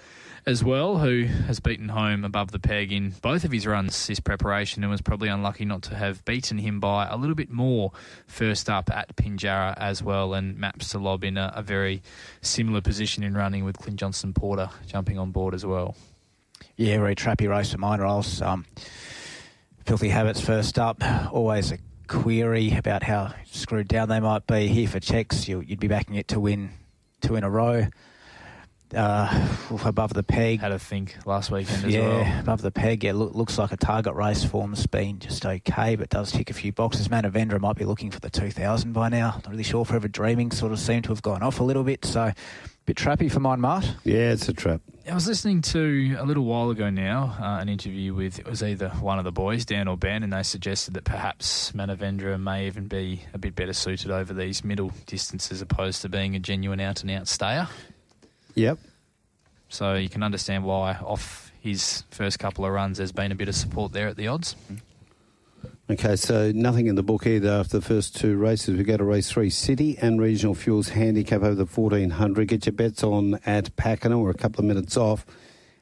as well, who has beaten home above the peg in both of his runs this preparation and was probably unlucky not to have beaten him by a little bit more first up at Pinjarra as well, and maps to lob in a very similar position in running with Clint Johnson Porter jumping on board as well. Yeah, very trappy race for mine rolls. Filthy Habits first up, always a query about how screwed down they might be. Here for checks, you'd be backing it to win 2 in a row. Above the peg. Had a think last weekend as well. Yeah, above the peg. Yeah, looks like a target race form's been just okay, but does tick a few boxes. Manavendra might be looking for the 2,000 by now. Not really sure. Forever Dreaming sort of seemed to have gone off a little bit, so a bit trappy for mine, Mart. Yeah, it's a trap. I was listening to, a little while ago now, an interview with, it was either one of the boys, Dan or Ben, and they suggested that perhaps Manavendra may even be a bit better suited over these middle distances as opposed to being a genuine out-and-out stayer. Yep. So you can understand why off his first couple of runs there's been a bit of support there at the odds. Okay, so nothing in the book either after the first 2 races. We go to race 3, City and Regional Fuels Handicap over the 1,400. Get your bets on at Pakenham. We're a couple of minutes off.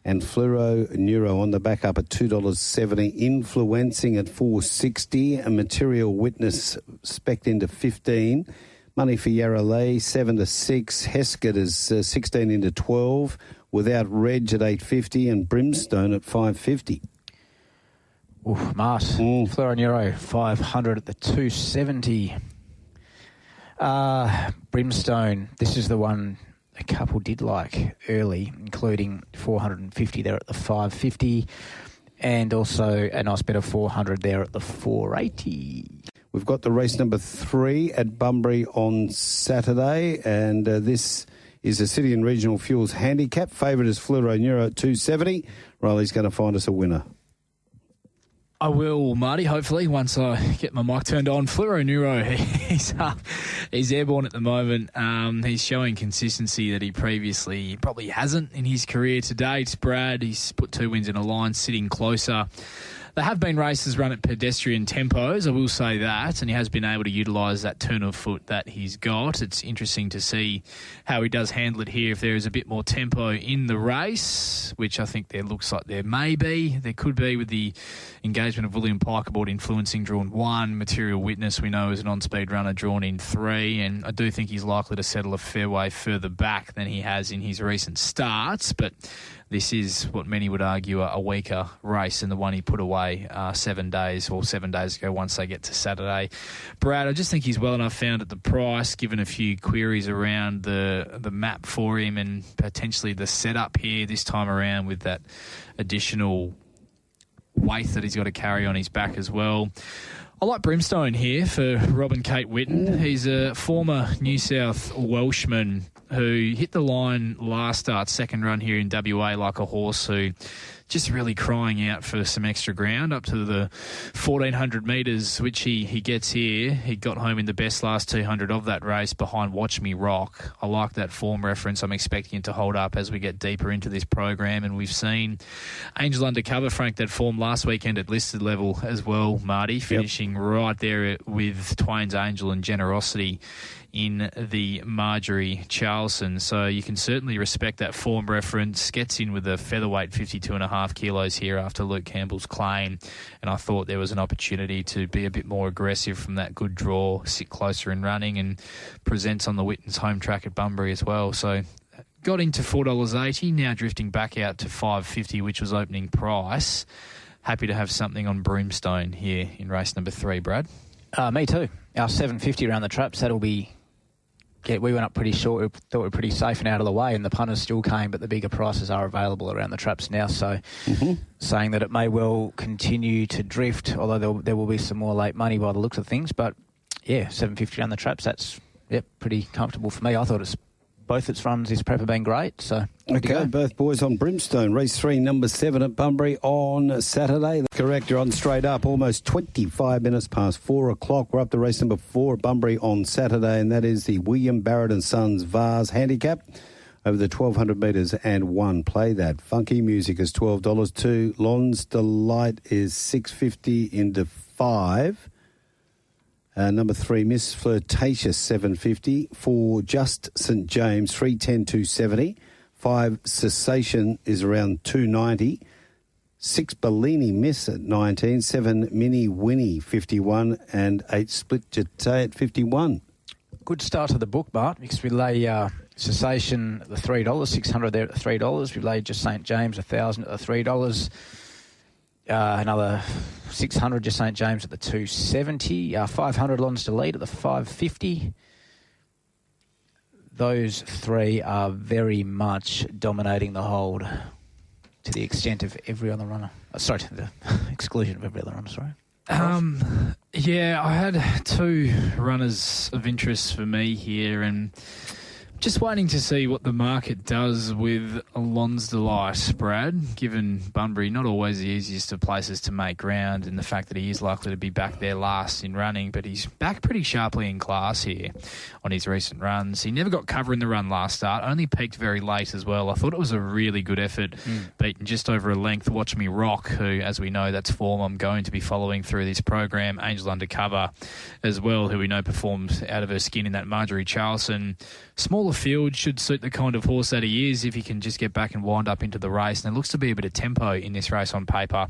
And Fluoro Neuro on the back up at $2.70. Influencing at $4.60. A Material Witness spec'd into 15. Money for Yarralea, 7 to 6. Heskett is 16 into 12. Without Reg at 8.50 and Brimstone at 5.50. Mart. Fluoro Neuro, 500 at the 270. Brimstone, this is the one a couple did like early, including 450 there at the 5.50 and also a nice bit of 400 there at the 4.80. We've got the race number 3 at Bunbury on Saturday, and this is the City and Regional Fuels Handicap. Favourite is Fluoro Neuro at 270. Riley's going to find us a winner. I will, Marty, hopefully, once I get my mic turned on. Fluoro Neuro, he's airborne at the moment. He's showing consistency that he previously probably hasn't in his career to date. Brad, he's put 2 wins in a line, sitting closer. There have been races run at pedestrian tempos, I will say that, and he has been able to utilise that turn of foot that he's got. It's interesting to see how he does handle it here if there is a bit more tempo in the race, which I think there looks like there may be. There could be with the engagement of William Pike aboard Influencing drawn 1. Material Witness we know is an on-speed runner drawn in 3, and I do think he's likely to settle a fair way further back than he has in his recent starts, but this is what many would argue a weaker race than the one he put away 7 days ago once they get to Saturday. Brad, I just think he's well enough found at the price, given a few queries around the map for him and potentially the setup here this time around with that additional weight that he's got to carry on his back as well. I like Brimstone here for Robin Kate Whitten. He's a former New South Welshman who hit the line last start, second run here in WA, like a horse who just really crying out for some extra ground up to the 1,400 metres, which he gets here. He got home in the best last 200 of that race behind Watch Me Rock. I like that form reference. I'm expecting it to hold up as we get deeper into this program, and we've seen Angel Undercover frank that form last weekend at listed level as well, Marty, finishing right there with Twain's Angel and Generosity in the Marjorie Charleston. So you can certainly respect that form reference. Gets in with a featherweight 52.5 kilos here after Luke Campbell's claim, and I thought there was an opportunity to be a bit more aggressive from that good draw, sit closer in running, and presents on the Whitton's home track at Bunbury as well. So got into $4.80, now drifting back out to $5.50, which was opening price. Happy to have something on Broomstone here in race number 3, Brad. Me too. Our $7.50 around the traps, that'll be... Yeah, we went up pretty short. We thought we were pretty safe and out of the way, and the punters still came, but the bigger prices are available around the traps now. So saying that it may well continue to drift, although there will be some more late money by the looks of things. But, yeah, $7.50 around the traps, that's pretty comfortable for me. I thought both its runs this prep have been great. So okay, both boys on Brimstone. Race 3, number 7 at Bunbury on Saturday. Correct, you're on straight up, almost 25 minutes past 4 o'clock. We're up to race number 4 at Bunbury on Saturday, and that is the William Barrett and Sons Vase Handicap over the 1,200 metres and 1. Play that. Funky Music is $12. 2. Lon's Delight is $6.50 into 5. Number 3, Miss Flirtatious, $7.50. 4, Just St James, $3.10 to $2.70. 5, Cessation is around $2.90. 6, Bellini Miss at $19. 7, Mini Winnie, $51. And 8, Split Jete at $51. Good start to the book, Bart, because we lay Cessation at the $3, $600 there at the $3. We laid Just St James, $1,000 at the $3. Another 600 Just St James at the 270. 500 Lons to lead at the 550. Those 3 are very much dominating the hold to the extent of every other runner. To the exclusion of every other runner, sorry. Yeah, I had 2 runners of interest for me here, and just waiting to see what the market does with Lon's Delight, Brad, given Bunbury not always the easiest of places to make ground, and the fact that he is likely to be back there last in running, but he's back pretty sharply in class here on his recent runs. He never got cover in the run last start, only peaked very late as well. I thought it was a really good effort, beaten just over a length. Watch Me Rock, who, as we know, that's form I'm going to be following through this program. Angel Undercover as well, who we know performed out of her skin in that Marjorie Charleston. Smaller field should suit the kind of horse that he is if he can just get back and wind up into the race. And there looks to be a bit of tempo in this race on paper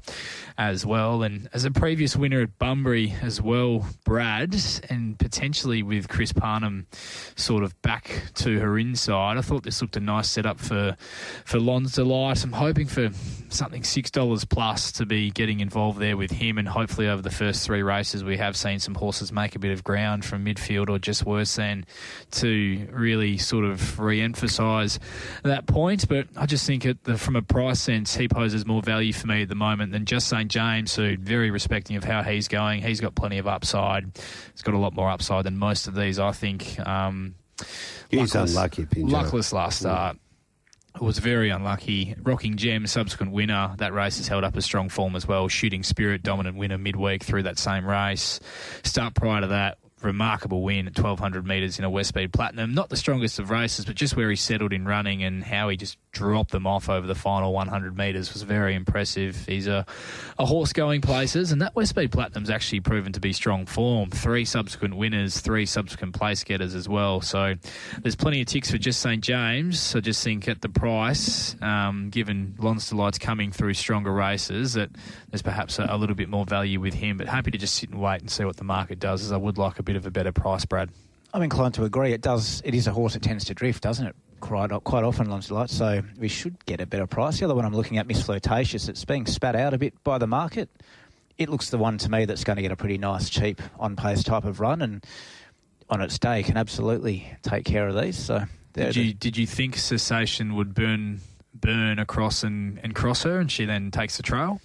as well. And as a previous winner at Bunbury as well, Brad, and potentially with Chris Parnham sort of back to her inside, I thought this looked a nice setup for Lon's Delight. I'm hoping for something $6 plus to be getting involved there with him, and hopefully over the first 3 races we have seen some horses make a bit of ground from midfield or just worse than, to really sort of re-emphasise that point. But I just think from a price sense, he poses more value for me at the moment than Just St James, who, very respecting of how he's going, he's got plenty of upside. He's got a lot more upside than most of these, I think. He's unlucky, Pinjo. Luckless last start. Was very unlucky. Rocking Gem, subsequent winner. That race has held up a strong form as well. Shooting Spirit, dominant winner midweek through that same race. Start prior to that, remarkable win at 1,200 metres in a West Speed Platinum. Not the strongest of races, but just where he settled in running and how he just dropped them off over the final 100 metres was very impressive. He's a horse going places, and that West Speed Platinum's actually proven to be strong form. 3 subsequent winners, 3 subsequent place getters as well. So there's plenty of ticks for Just St James. I just think at the price, given Lon's Delight's coming through stronger races, that there's perhaps a little bit more value with him. But happy to just sit and wait and see what the market does, as I would like a bit of a better price, Brad. I'm inclined to agree. It is a horse that tends to drift, doesn't it? Quite often, Lon's Delight, so we should get a better price. The other one I'm looking at, Miss Flirtatious, it's being spat out a bit by the market. It looks the one to me that's going to get a pretty nice, cheap, on-pace type of run, and on its day can absolutely take care of these. So Did you think Cessation would burn across and cross her, and she then takes the trail?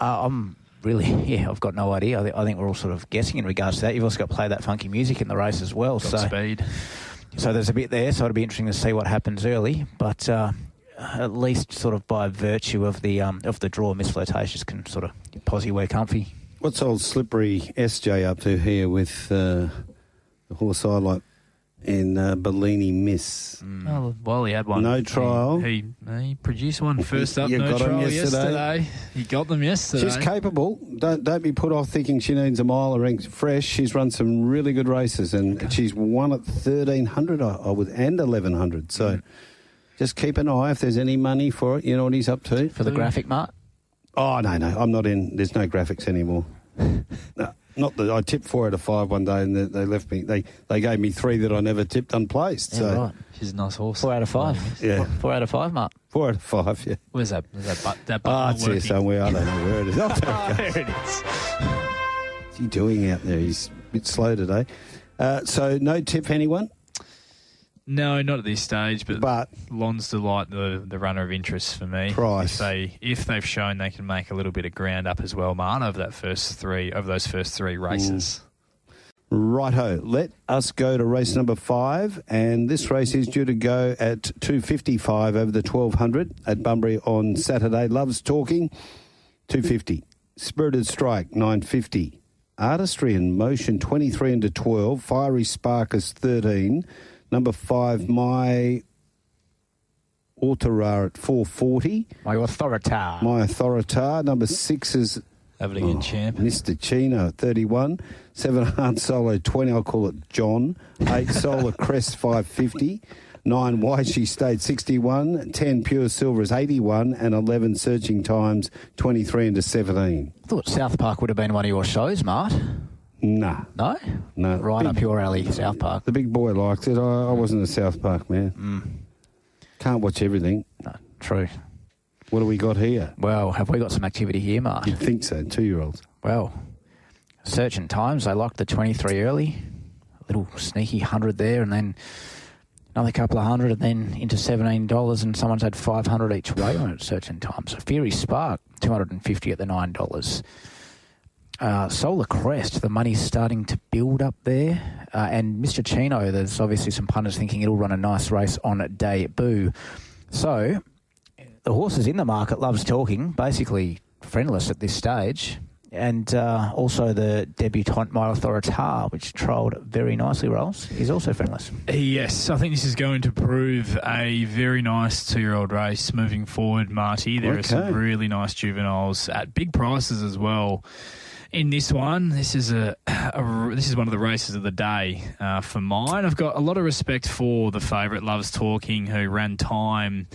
I've got no idea. I think we're all sort of guessing in regards to that. You've also got to play that funky music in the race as well. Got speed. So there's a bit there, so it'll be interesting to see what happens early. But at least sort of by virtue of the draw, Miss Flirtatious can sort of posse you where comfy. What's old Slippery SJ up to here with the horse I like in Bellini Miss? Oh, well, he had one. No trial. He produced one first up. You no got him trial yesterday. He got them yesterday. She's capable. Don't be put off thinking she needs a mile of rings fresh. She's run some really good races, and she's won at 1,300 and 1,100. So just keep an eye if there's any money for it. You know what he's up to. For the graphic, Mark? Oh, no, I'm not in. There's no graphics anymore. No, not that I tipped 4 out of 5 one day and they left me. They gave me 3 that I never tipped unplaced. Yeah, so right. She's a nice horse. 4 out of 5. Yeah. 4 out of 5, Mark. 4 out of 5, yeah. Where's that? That Oh, it's here somewhere. I don't know where it is. Oh, there it is. What's he doing out there? He's a bit slow today. So no tip, anyone? No, not at this stage, but Lon's Delight, the runner of interest for me. Price. If they've shown they can make a little bit of ground up as well, Martin, over those first 3 races. Righto, let us go to race number 5, and this race is due to go at 2:55 over the 1,200 at Bunbury on Saturday. Loves Talking, 250. Spirited Strike, 950. Artistry and Motion, 23 into 12. Fiery Spark is 13. Number 5, My Autora at 440. My Authorita. My Authorita. Number 6 is Averting Champ. Mr. Chino, 31. 7 Hard Solo, 20. I'll call it John. 8 Solar Crest, 550. 9 Why She Stayed, 61. 10 Pure Silver is 81. And 11 Searching Times, 23 into 17. I thought South Park would have been one of your shows, Mart. Nah. No? No. Right up your alley, South Park. The big boy liked it. I wasn't a South Park man. Can't watch everything. No, true. What do we got here? Well, have we got some activity here, Mark? You'd think so, 2-year-olds. Well, Searching Times, they locked the 23 early. A little sneaky 100 there, and then another couple of 100, and then into $17, and someone's had 500 each way on it, Searching Times. So Fiery Spark, 250 at the $9. Solar Crest, the money's starting to build up there. And Mr. Chino, there's obviously some punters thinking it'll run a nice race on debut. So the horses in the market, Loves Talking, basically friendless at this stage. And also the debutante My Authorita, which trialled very nicely, Rolls, is also friendless. Yes, I think this is going to prove a very nice 2-year-old race moving forward, Marty. There are some really nice juveniles at big prices as well. In this one, this is one of the races of the day for mine. I've got a lot of respect for the favourite, Loves Talking, who ran time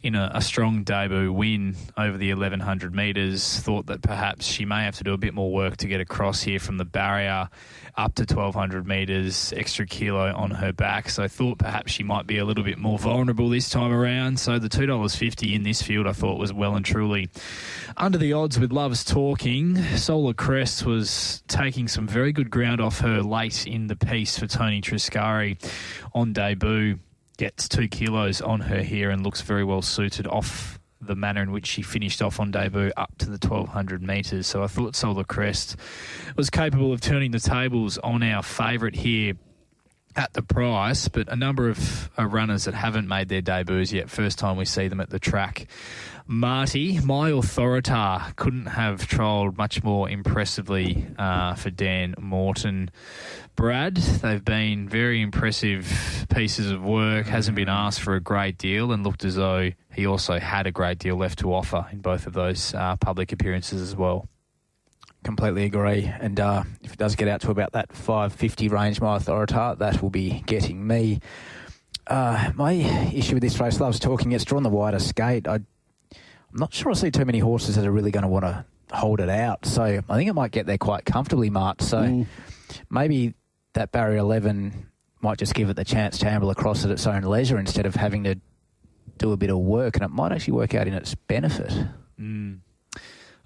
in a strong debut win over the 1,100 metres. Thought that perhaps she may have to do a bit more work to get across here from the barrier up to 1,200 metres, extra kilo on her back. So I thought perhaps she might be a little bit more vulnerable this time around. So the $2.50 in this field I thought was well and truly under the odds with Loves Talking. Solar Crest was taking some very good ground off her late in the piece for Tony Triscari on debut. Gets 2 kilos on her here and looks very well suited off the manner in which she finished off on debut up to the 1,200 metres. So I thought Solar Crest was capable of turning the tables on our favourite here at the price, but a number of runners that haven't made their debuts yet. First time we see them at the track. Marty, My Authorita couldn't have trialled much more impressively for Dan Morton. Brad, they've been very impressive pieces of work, hasn't been asked for a great deal, and looked as though he also had a great deal left to offer in both of those public appearances as well. Completely agree. And if it does get out to about that 550 range, My Authorita, that will be getting me. My issue with this race, Loves Talking, it's drawn the wider skate. I'm not sure I see too many horses that are really going to want to hold it out. So I think it might get there quite comfortably, Mart. So maybe that barrier 11 might just give it the chance to amble across at its own leisure instead of having to do a bit of work, and it might actually work out in its benefit.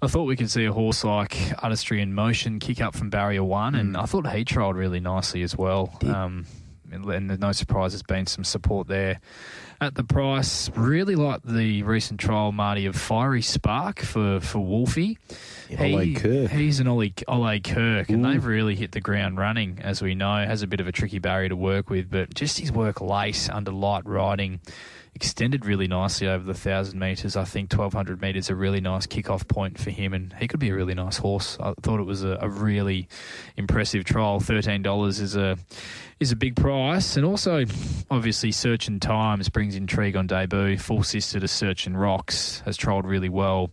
I thought we could see a horse like Artistry in Motion kick up from barrier 1, and I thought he trialled really nicely as well. And no surprise, there's been some support there at the price. Really like the recent trial, Marty, of Fiery Spark for Wolfie. Ollie Kirk. He's an Ollie Kirk, and they've really hit the ground running, as we know. Has a bit of a tricky barrier to work with, but just his work late under light riding extended really nicely over the 1,000 metres. I think 1,200 metres a really nice kick-off point for him, and he could be a really nice horse. I thought it was a really impressive trial. $13 is a big price, and also obviously Search and Times brings intrigue on debut. Full sister to Search and Rocks, has trialled really well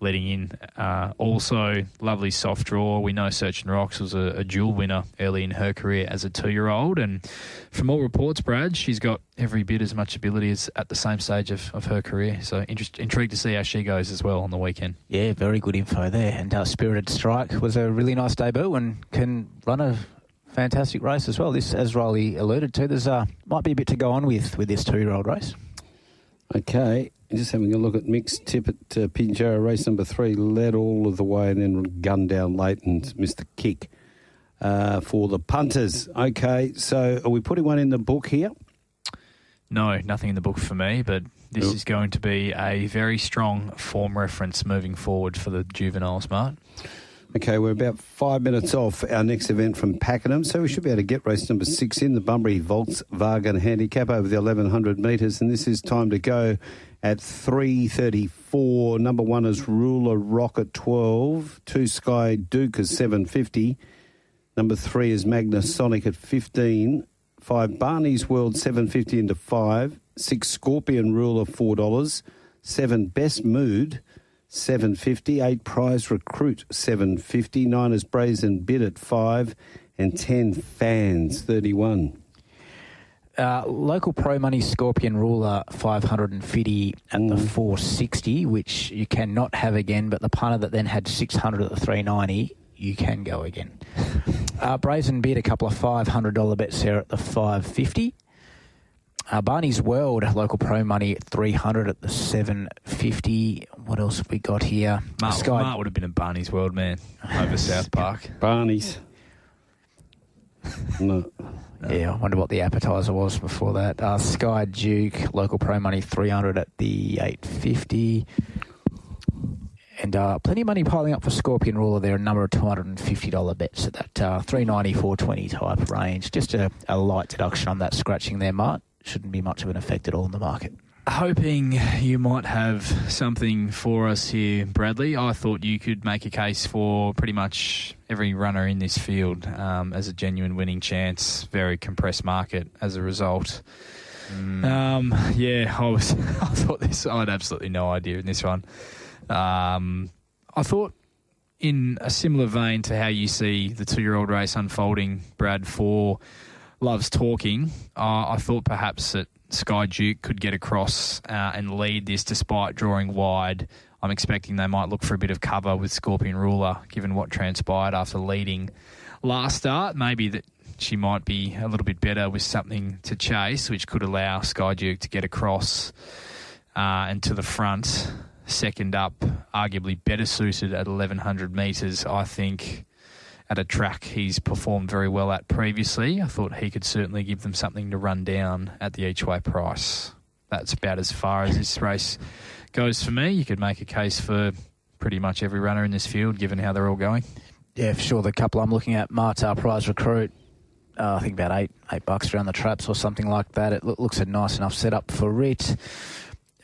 letting in. Also, lovely soft draw. We know Search and Rocks was a dual winner early in her career as a 2-year-old, and from all reports, Brad, she's got every bit as much ability as at the same stage of her career. So intrigued to see how she goes as well on the weekend. Yeah, very good info there. And Spirited Strike was a really nice debut and can run a fantastic race as well. This, as Riley alluded to, there's might be a bit to go on with this 2-year-old race. Okay, just having a look at Mick's tip at Pinjarra, race number 3, led all of the way and then gunned down late and missed the kick for the punters. Okay, so are we putting one in the book here? No, nothing in the book for me, but this is going to be a very strong form reference moving forward for the juveniles, Mart. Okay, we're about 5 minutes off our next event from Pakenham, so we should be able to get race number 6 in, the Bunbury Volkswagen Handicap over the 1,100 metres, and this is time to go at 3:34. Number 1 is Ruler Rock at 12, 2 Sky Duke is 7.50, number 3 is Magnus Sonic at 15, 5 Barney's World 7.50 into 5, 6 Scorpion Ruler $4, 7 Best Mood $7.50, 8 Prize Recruit $7.50, 9 is Brazen Bid at 5, and 10 Fans $31. Local pro money Scorpion Ruler 550 at the 460, which you cannot have again, but the punter that then had 600 at the 390, you can go again. Brazen Bid, a couple of $500 bets there at the 550. Barney's World, local pro money at 300 at the 750. What else have we got here? Mart would have been a Barney's World, man, over South Park. Barney's. No. Yeah, I wonder what the appetizer was before that. Sky Duke, local pro money 300 at the 850. And plenty of money piling up for Scorpion Ruler there, a number of $250 bets at that 390, 420 type range. Just a light deduction on that scratching there, Mart. Shouldn't be much of an effect at all in the market. Hoping you might have something for us here, Bradley. I thought you could make a case for pretty much every runner in this field as a genuine winning chance. Very compressed market as a result. I thought this. I had absolutely no idea in this one. I thought in a similar vein to how you see the 2-year-old race unfolding, Brad, for Loves Talking, I thought perhaps that Sky Duke could get across and lead this despite drawing wide. I'm expecting they might look for a bit of cover with Scorpion Ruler, given what transpired after leading last start. Maybe that she might be a little bit better with something to chase, which could allow Sky Duke to get across and to the front. Second up, arguably better suited at 1,100 metres, I think, at a track he's performed very well at previously. I thought he could certainly give them something to run down at the each-way price. That's about as far as this race goes for me. You could make a case for pretty much every runner in this field, given how they're all going. Yeah, for sure. The couple I'm looking at, Marta Prize Recruit, I think about $8 around the traps or something like that. It looks a nice enough setup for it.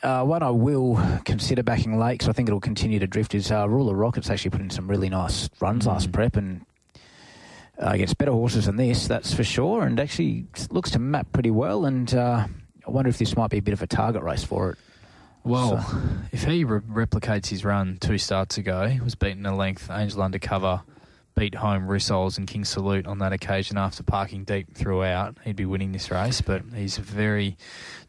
One I will consider backing late, because I think it'll continue to drift, is Ruler Rockets actually put in some really nice runs last prep, and against better horses than this, that's for sure, and actually looks to map pretty well, and I wonder if this might be a bit of a target race for it. Well, if he replicates his run 2 starts ago, he was beaten a length, Angel Undercover, beat home Rissoles and King Salute on that occasion after parking deep throughout, he'd be winning this race, but he's a very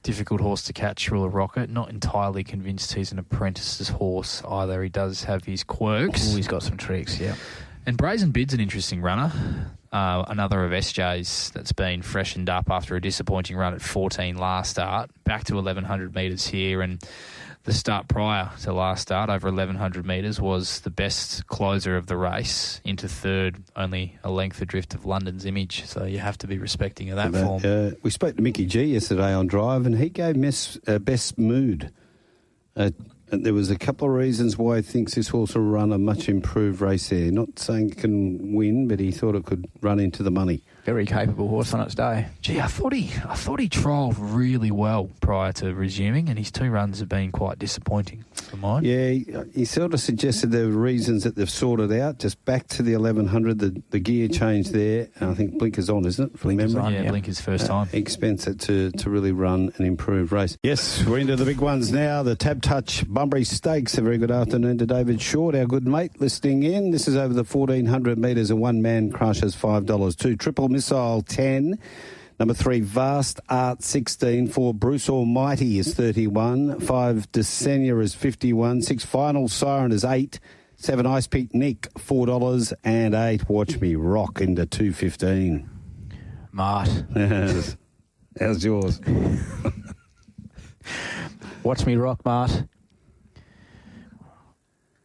difficult horse to catch, Ruler Rocket. Not entirely convinced he's an apprentice's horse either. He does have his quirks. Oh, he's got some tricks, yeah. And Brazen Bid's an interesting runner. Another of SJ's that's been freshened up after a disappointing run at 14 last start. Back to 1,100 metres here, and the start prior to last start, over 1,100 metres, was the best closer of the race into third, only a length adrift of London's Image. So you have to be respecting of that form. We spoke to Mickey G yesterday on Drive, and he gave best mood. And there was a couple of reasons why he thinks this horse will run a much improved race there. Not saying it can win, but he thought it could run into the money. Very capable horse on its day. Gee, I thought he trialled really well prior to resuming, and his 2 runs have been quite disappointing for mine. Yeah, he sort of suggested there were reasons that they've sorted out. Just back to the 1,100, the gear change there. And I think Blinker's on, isn't it? From Blinker's memory? on, yeah. Blinker's first time. Expense it to really run an improved race. Yes, we're into the big ones now. The Tab Touch Bunbury Stakes. A very good afternoon to David Short, our good mate, listening in. This is over the 1,400 metres. A one-man crush is $5. 2 Triple Missile 10. Number 3 Vast Art 16. 4 Bruce Almighty is 31. 5 Desenia is 51. 6 Final Siren is 8. 7 Ice Peak Nick $4 and 8 Watch Me Rock into 2.15. Mart. Yes. How's yours? Watch Me Rock, Mart.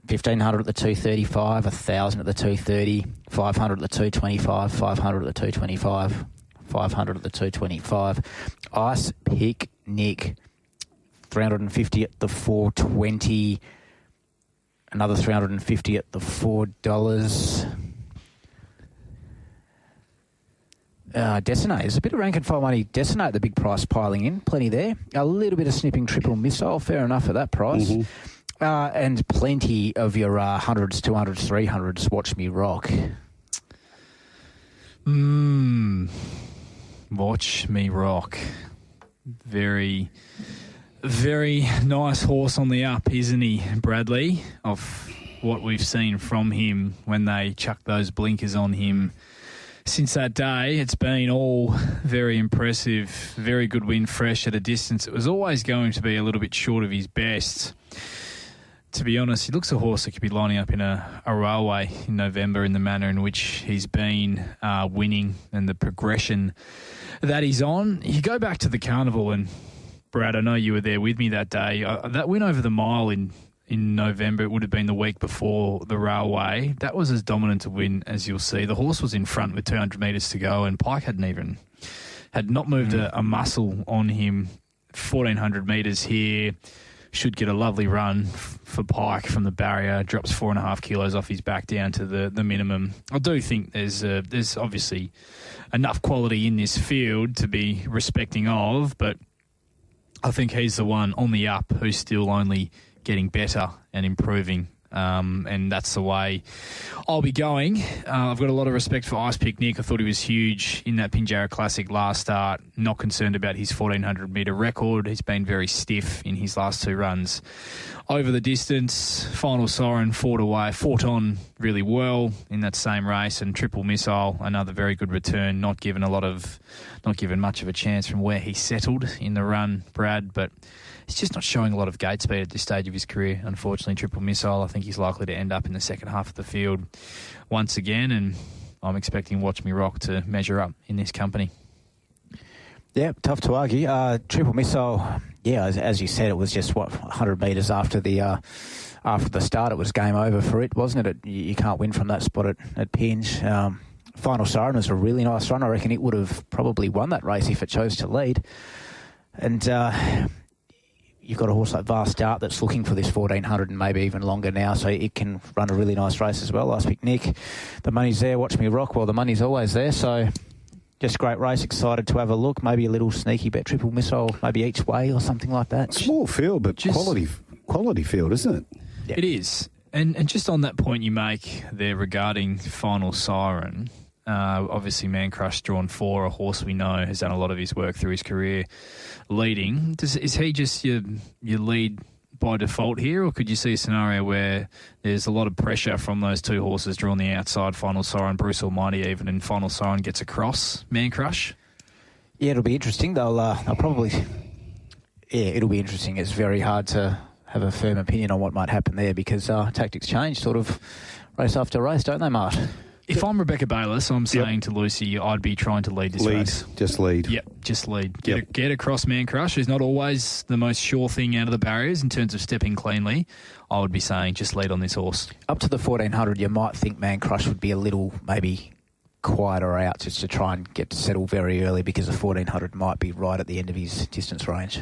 1,500 at the 235, 1,000 at the 230, 500 at the 225, 500 at the 225, 500 at the 225. Ice Pick Nick, 350 at the 420, another 350 at the $4. Destinate. There's a bit of rank and file money. Destinate, the big price piling in. Plenty there. A little bit of snipping Triple Missile. Fair enough at that price. Mm-hmm. And plenty of your 100s, 200s, 300s. Watch Me Rock. Watch Me Rock. Very, very nice horse on the up, isn't he, Bradley? Of what we've seen from him when they chucked those blinkers on him. Since that day, it's been all very impressive. Very good win, fresh at a distance. It was always going to be a little bit short of his best. To be honest, he looks a horse that could be lining up in a railway in November in the manner in which he's been winning and the progression that he's on. You go back to the carnival, and Brad, I know you were there with me that day. That win over the mile in November, it would have been the week before the railway. That was as dominant a win as you'll see. The horse was in front with 200 metres to go, and Pike had not moved a muscle on him. 1,400 metres here. Should get a lovely run for Pike from the barrier. Drops 4.5 kilos off his back down to the minimum. I do think there's obviously enough quality in this field to be respecting of, but I think he's the one on the up who's still only getting better and improving. And that's the way I'll be going. I've got a lot of respect for Ice Pick Nick. I thought he was huge in that Pinjarra Classic last start. Not concerned about his 1,400 metre record. He's been very stiff in his last 2 runs. Over the distance, Final Siren fought on really well in that same race, and Triple Missile, another very good return. Not given much of a chance from where he settled in the run, Brad, but he's just not showing a lot of gate speed at this stage of his career. Unfortunately, Triple Missile, I think he's likely to end up in the second half of the field once again, and I'm expecting Watch Me Rock to measure up in this company. Yeah, tough to argue. Triple Missile, yeah, as you said, it was just 100 metres after the start. It was game over for it, wasn't it? You can't win from that spot at Pinge. Final Siren was a really nice run. I reckon it would have probably won that race if it chose to lead. And you've got a horse like Vast Dart that's looking for this 1,400 and maybe even longer now, so it can run a really nice race as well. Last week, Nick, the money's there. Watch Me Rock. Well, the money's always there, so just great race. Excited to have a look. Maybe a little sneaky bet, Triple Missile, maybe each way or something like that. Small field, but quality field, isn't it? Yeah. It is. And just on that point you make there regarding Final Siren, obviously Man Crush drawn 4, a horse we know has done a lot of his work through his career leading. Is he just your lead by default here, or could you see a scenario where there's a lot of pressure from those 2 horses drawn the outside, Final Siren, Bruce Almighty even, and Final Siren gets across Man Crush? Yeah, it'll be interesting. They'll probably... Yeah, it'll be interesting. It's very hard to have a firm opinion on what might happen there because tactics change sort of race after race, don't they, Mart? If I'm Rebecca Bayliss, I'm saying to Lucy, I'd be trying to lead this race. Just lead. Yep, just lead. Get across Man Crush, who's not always the most sure thing out of the barriers in terms of stepping cleanly. I would be saying just lead on this horse. Up to the 1400, you might think Man Crush would be a little maybe quieter out just to try and get to settle very early because the 1400 might be right at the end of his distance range.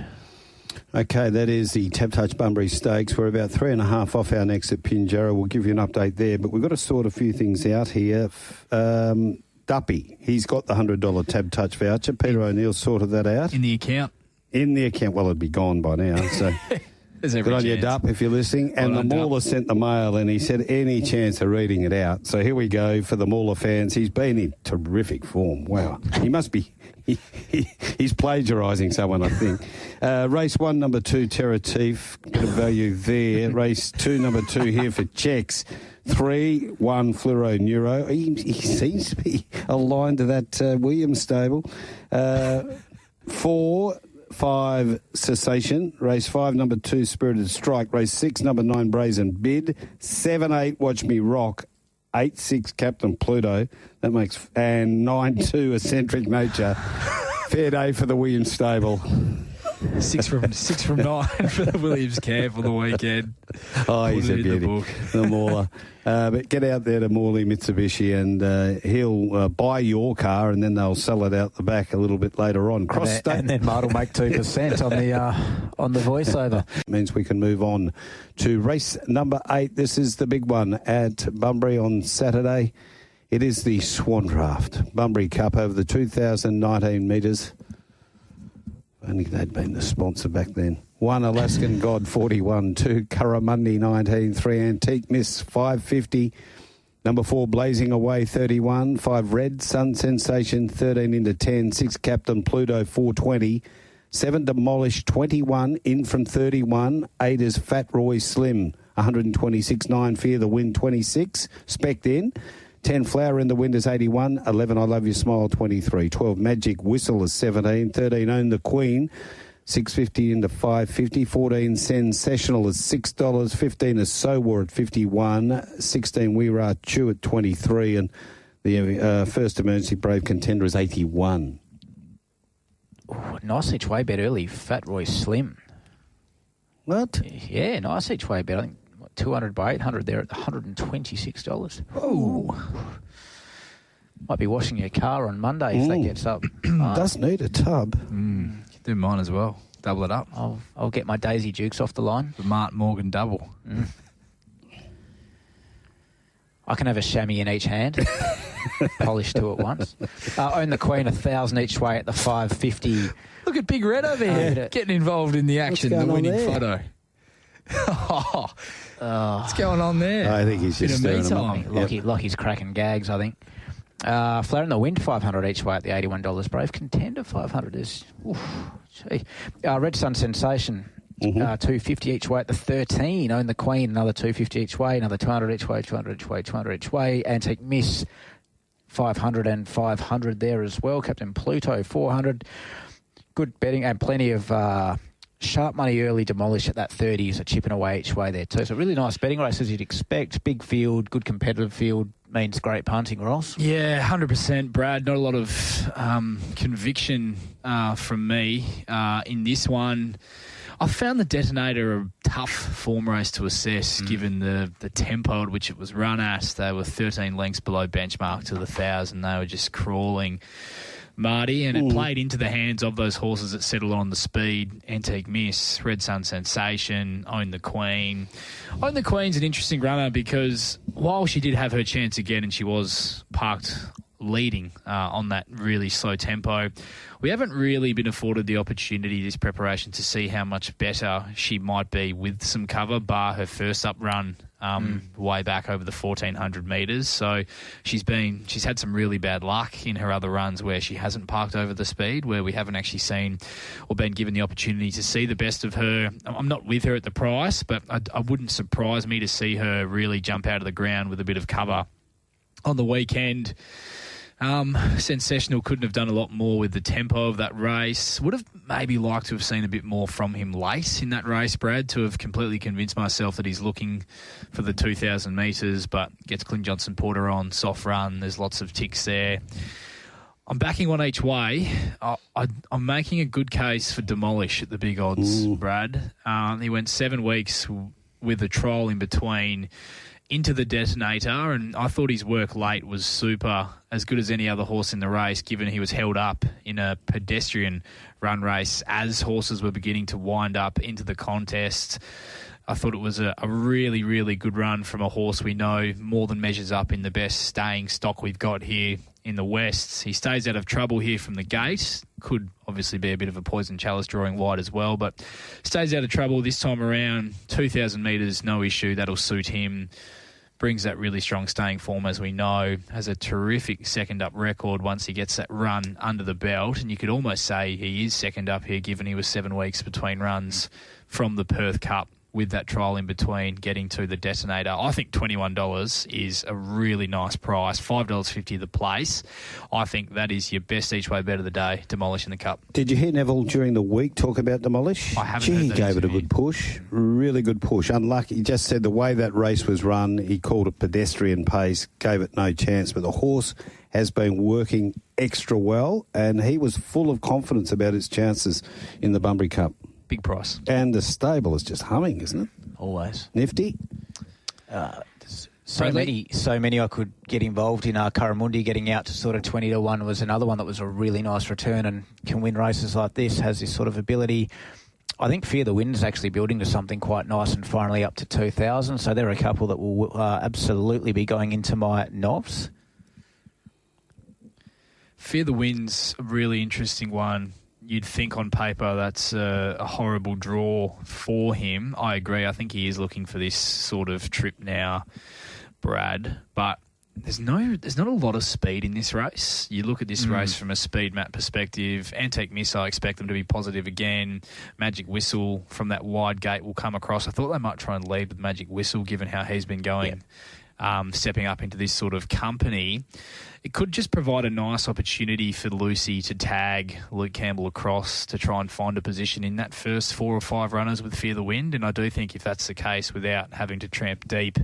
Okay, that is the Tab Touch Bunbury Stakes. We're about 3.5 off our next at Pinjarra. We'll give you an update there, but we've got to sort a few things out here. Duppy, he's got the $100 Tab Touch voucher. Peter O'Neill sorted that out. In the account? In the account. Well, it'd be gone by now, so... Good on you, Dup, if you're listening. And the Mauler sent the mail and he said, any chance of reading it out. So here we go for the Mauler fans. He's been in terrific form. Wow. He must be... He's plagiarising someone, I think. Race 1, number 2, Terratif. Bit of value there. Race 2, number 2 here for checks. 3, 1, Fluoro Neuro. He seems to be aligned to that Williams stable. 4... 5, Cessation. Race 5, number 2, Spirited Strike. Race 6, number 9, Brazen Bid. 7, 8, Watch Me Rock. 8, 6, Captain Pluto. That makes... And 9, 2, Eccentric Nature. Fair day for the Williams stable. 6 from 9 for the Williams camp on the weekend. Oh, he's a beauty. The Mauler. But get out there to Morley Mitsubishi and he'll buy your car and then they'll sell it out the back a little bit later on. And then Mart will make 2% on the voiceover. Means we can move on to race number 8. This is the big one at Bunbury on Saturday. It is the Swan Draft. Bunbury Cup over the 2,019 metres. Only they'd been the sponsor back then. 1, Alaskan God, 41. 2, Curramundi, 19. 3, Antique Miss, 550. Number 4, Blazing Away, 31. 5, Red Sun Sensation, 13 into 10. 6, Captain Pluto, 420. 7, Demolished, 21. In from 31. 8 is Fat Roy Slim, 126. 9, Fear the Wind, 26. Spec'd in. 10, Flower in the Wind is 81. 11, I Love You Smile, 23. 12, Magic Whistle is 17. 13, Own the Queen, 650 into 550. 14, Sensational is $6. 15 is So War at 51. 16, We Ra Chew at 23. And the First Emergency Brave Contender is 81. Ooh, nice each way bet early. Fat Roy Slim. What? Yeah, nice each way bet. I think 200 by 800 there at $126. Oh. Might be washing your car on Monday if that gets up. Does need a tub. Do mine as well. Double it up. I'll get my Daisy Dukes off the line. The Mart Morgan double. I can have a chamois in each hand. Polish 2 at once. Own the Queen 1,000 each way at the 550. Look at Big Red over here getting involved in the action. The winning photo. What's going on there? I think he's just stirring them up. Lockie's cracking gags, I think. Flower in the Wind, 500 each way at the $81. Brave Contender, 500 is... Red Sun Sensation, 250 each way at the 13. Own the Queen, another 250 each way, another 200 each way, 200 each way, 200 each way. Antique Miss, 500 and 500 there as well. Captain Pluto, 400. Good betting and plenty of... sharp money early. Demolish at that 30 is a chipping away each way there too. So really nice betting race as you'd expect. Big field, good competitive field, means great punting, Ross. Yeah, 100%, Brad. Not a lot of conviction from me in this one. I found the Detonator a tough form race to assess given the tempo at which it was run at. They were 13 lengths below benchmark to the 1,000. They were just crawling, Marty, and it played into the hands of those horses that settled on the speed. Antique Miss, Red Sun Sensation, Own the Queen. Own the Queen's an interesting runner because while she did have her chance again and she was parked leading on that really slow tempo, we haven't really been afforded the opportunity this preparation to see how much better she might be with some cover, bar her first up run way back over the 1,400 metres. So she's had some really bad luck in her other runs where she hasn't parked over the speed, where we haven't actually seen or been given the opportunity to see the best of her. I'm not with her at the price, but I wouldn't surprise me to see her really jump out of the ground with a bit of cover on the weekend. Sensational couldn't have done a lot more with the tempo of that race. Would have maybe liked to have seen a bit more from him late in that race, Brad, to have completely convinced myself that he's looking for the 2,000 metres, but gets Clint Johnson-Porter on, soft run. There's lots of ticks there. I'm backing one each way. I'm making a good case for Demolish at the big odds, Brad. He went 7 weeks with a trial in between into the Detonator, and I thought his work late was super, as good as any other horse in the race, given he was held up in a pedestrian run race as horses were beginning to wind up into the contest. I thought it was a really, really good run from a horse we know more than measures up in the best staying stock we've got here in the West. He stays out of trouble here from the gate. Could obviously be a bit of a poison chalice drawing wide as well, but stays out of trouble this time around. 2,000 metres, no issue. That'll suit him. Brings that really strong staying form, as we know. Has a terrific second up record once he gets that run under the belt. And you could almost say he is second up here, given he was 7 weeks between runs from the Perth Cup, with that trial in between getting to the Detonator. I think $21 is a really nice price. $5.50 the place. I think that is your best each way bet of the day, Demolish in the Cup. Did you hear Neville during the week talk about Demolish? I haven't heard that. He gave it a good push. Really good push. Unlucky. He just said the way that race was run, he called it pedestrian pace, gave it no chance. But the horse has been working extra well, and he was full of confidence about his chances in the Bunbury Cup. Big price. And the stable is just humming, isn't it? Always. Nifty. So many I could get involved in. Curramundi getting out to sort of 20-1 was another one that was a really nice return and can win races like this, has this sort of ability. I think Fear the Wind is actually building to something quite nice and finally up to 2,000. So there are a couple that will absolutely be going into my novs. Fear the Wind's a really interesting one. You'd think on paper that's a horrible draw for him. I agree. I think he is looking for this sort of trip now, Brad. But there's not a lot of speed in this race. You look at this race from a speed map perspective. Antique Miss, I expect them to be positive again. Magic Whistle from that wide gate will come across. I thought they might try and lead with Magic Whistle, given how he's been going. Stepping up into this sort of company. It could just provide a nice opportunity for Lucy to tag Luke Campbell across to try and find a position in that first 4 or 5 runners with Fear the Wind. And I do think if that's the case, without having to tramp deep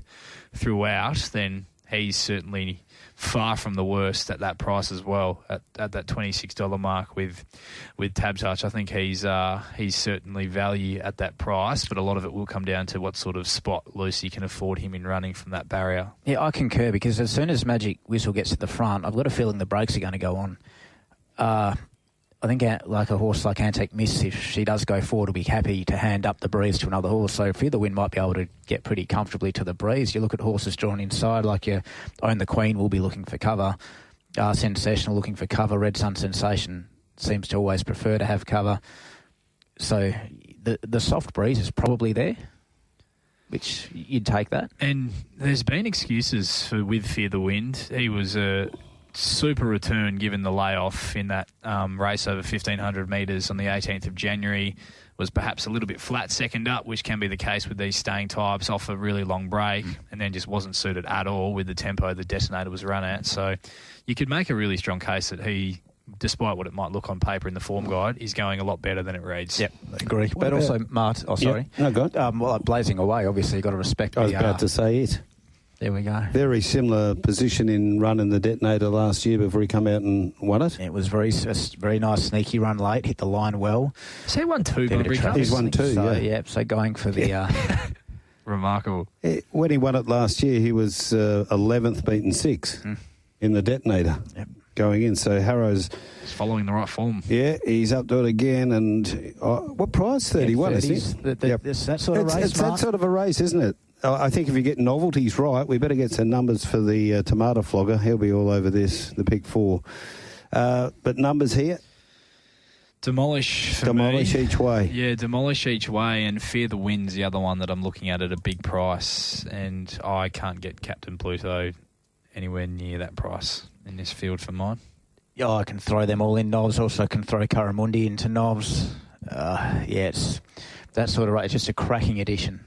throughout, then he's certainly far from the worst at that price as well, at that $26 mark with Tab Touch. I think he's certainly value at that price, but a lot of it will come down to what sort of spot Lucy can afford him in running from that barrier. Yeah, I concur, because as soon as Magic Whistle gets to the front, I've got a feeling the brakes are going to go on. I think like a horse like Antique Miss, if she does go forward, will be happy to hand up the breeze to another horse. So Fear the Wind might be able to get pretty comfortably to the breeze. You look at horses drawn inside, like your Own the Queen will be looking for cover. Sensational looking for cover. Red Sun Sensation seems to always prefer to have cover. So the soft breeze is probably there, which you'd take that. And there's been excuses with Fear the Wind. He was a super return given the layoff in that race over 1,500 metres on the 18th of January. Was perhaps a little bit flat second up, which can be the case with these staying types off a really long break, and then just wasn't suited at all with the tempo the Detonator was run at. So you could make a really strong case that he, despite what it might look on paper in the form guide, is going a lot better than it reads. Yep, agree. But also, Mart, sorry. Yep. No, go on. Well, Blazing Away, obviously, you've got to respect I was about to say it. There we go. Very similar position in running the Detonator last year before he come out and won it. It was a very nice sneaky run late, hit the line well. So he won 2 Bunbury Cups. He's won 2, so, yeah. So going for the... Remarkable. When he won it last year, he was 11th, beaten 6 in the Detonator going in. So Harrow's... He's following the right form. Yeah, he's up to it again. And what price? 31, I think. It's that sort of race, It's that sort of a race, isn't it? I think if you get novelties right, we better get some numbers for the tomato flogger. He'll be all over this, the pick 4. But numbers here? Demolish each way. Yeah, Demolish each way, and Fear the Wind's the other one that I'm looking at a big price, and I can't get Captain Pluto anywhere near that price in this field for mine. Yeah, I can throw them all in novs. Also can throw Curramundi into novs. It's that sort of race. It's just a cracking addition.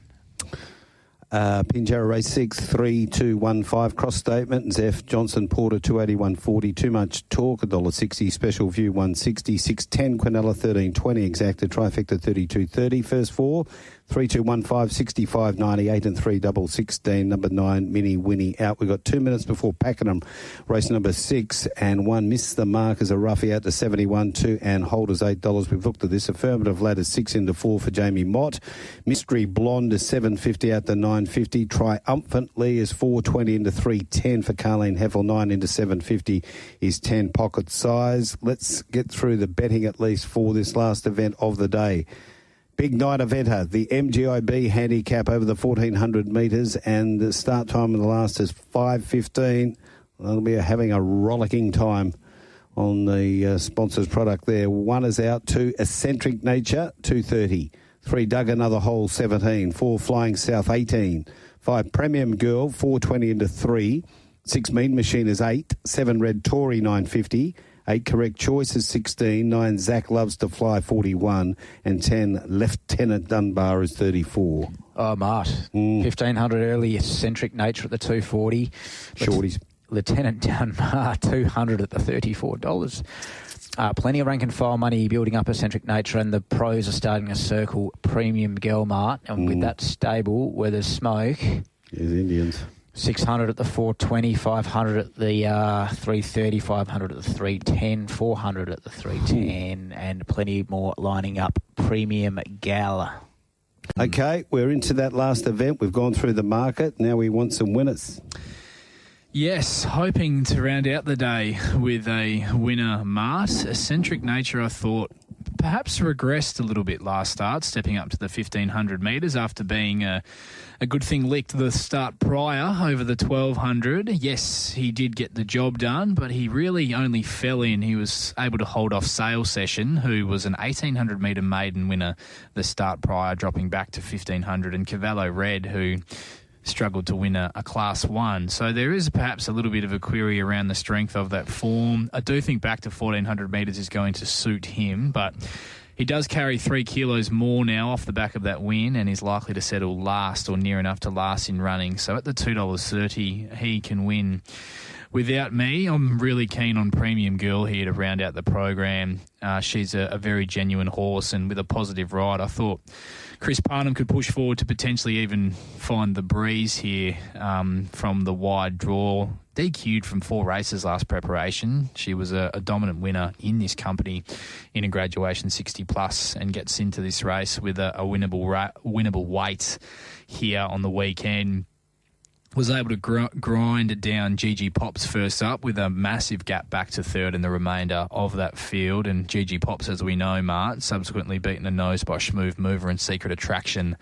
Pinjarra Race 6, 3-2-1-5 cross statement. Zeph Johnson Porter 281.40. Too Much Talk $1.60. Special View 160. 610 Quinella 13.20. Exacta Trifecta 32.30. First four 3-2-1-5 65.98 and 3-16. Number 9 Mini Winnie out. We've got 2 minutes before Pakenham. Race number 6 and 1 missed the mark as a roughie out to 71. 2 and holders $8. We've looked at this. Affirmative ladder 6 into 4 for Jamie Mott. Mystery Blonde is 7.50 out to 9.50. Triumphantly is 4.20 into 3.10 for Carleen Heffel. 9 into 7.50 is 10 pocket size. Let's get through the betting at least for this last event of the day. Big night eventer, the MGIB handicap over the 1,400 metres, and the start time of the last is 5:15. They'll be having a rollicking time on the sponsors product there. 1 is out, 2 Eccentric Nature, 2.30. 3 Dug Another Hole, 17. 4 Flying South, 18. 5 Premium Girl, 4.20 into 3. 6 Mean Machine is 8. 7 Red Tory, 9.50. 8 Correct Choice is 16. 9 Zach Loves to Fly, 41. And 10 Lieutenant Dunbar is 34. Oh, Mart. 1,500 early, Eccentric Nature at the 240. Shorties. Lieutenant Dunbar, 200 at the $34. Plenty of rank and file money building up Eccentric Nature, and the pros are starting to circle Premium Girl, Mart. And with that stable where there's smoke... There's Indians. 600 at the 420, 500 at the 330, 500 at the 310, 400 at the 310, and plenty more lining up. Premium Gala. Okay, we're into that last event. We've gone through the market. Now we want some winners. Yes, hoping to round out the day with a winner, Mart. Eccentric Nature, I thought, perhaps regressed a little bit last start, stepping up to the 1,500 metres after being a good thing licked the start prior over the 1,200. Yes, he did get the job done, but he really only fell in. He was able to hold off Sail Session, who was an 1,800 metre maiden winner the start prior, dropping back to 1,500, and Cavallo Red, who struggled to win a Class 1. So there is perhaps a little bit of a query around the strength of that form. I do think back to 1,400 metres is going to suit him, but he does carry 3 kilos more now off the back of that win, and is likely to settle last or near enough to last in running. So at the $2.30, he can win. Without me, I'm really keen on Premium Girl here to round out the program. She's a very genuine horse, and with a positive ride, I thought Chris Parnham could push forward to potentially even find the breeze here from the wide draw. DQ'd from 4 races last preparation. She was a dominant winner in this company in a graduation 60+, and gets into this race with a winnable weight here on the weekend. Was able to grind down Gigi Pops first up with a massive gap back to third in the remainder of that field. And Gigi Pops, as we know, Mart, subsequently beaten the nose by Schmoove Mover and Secret Attraction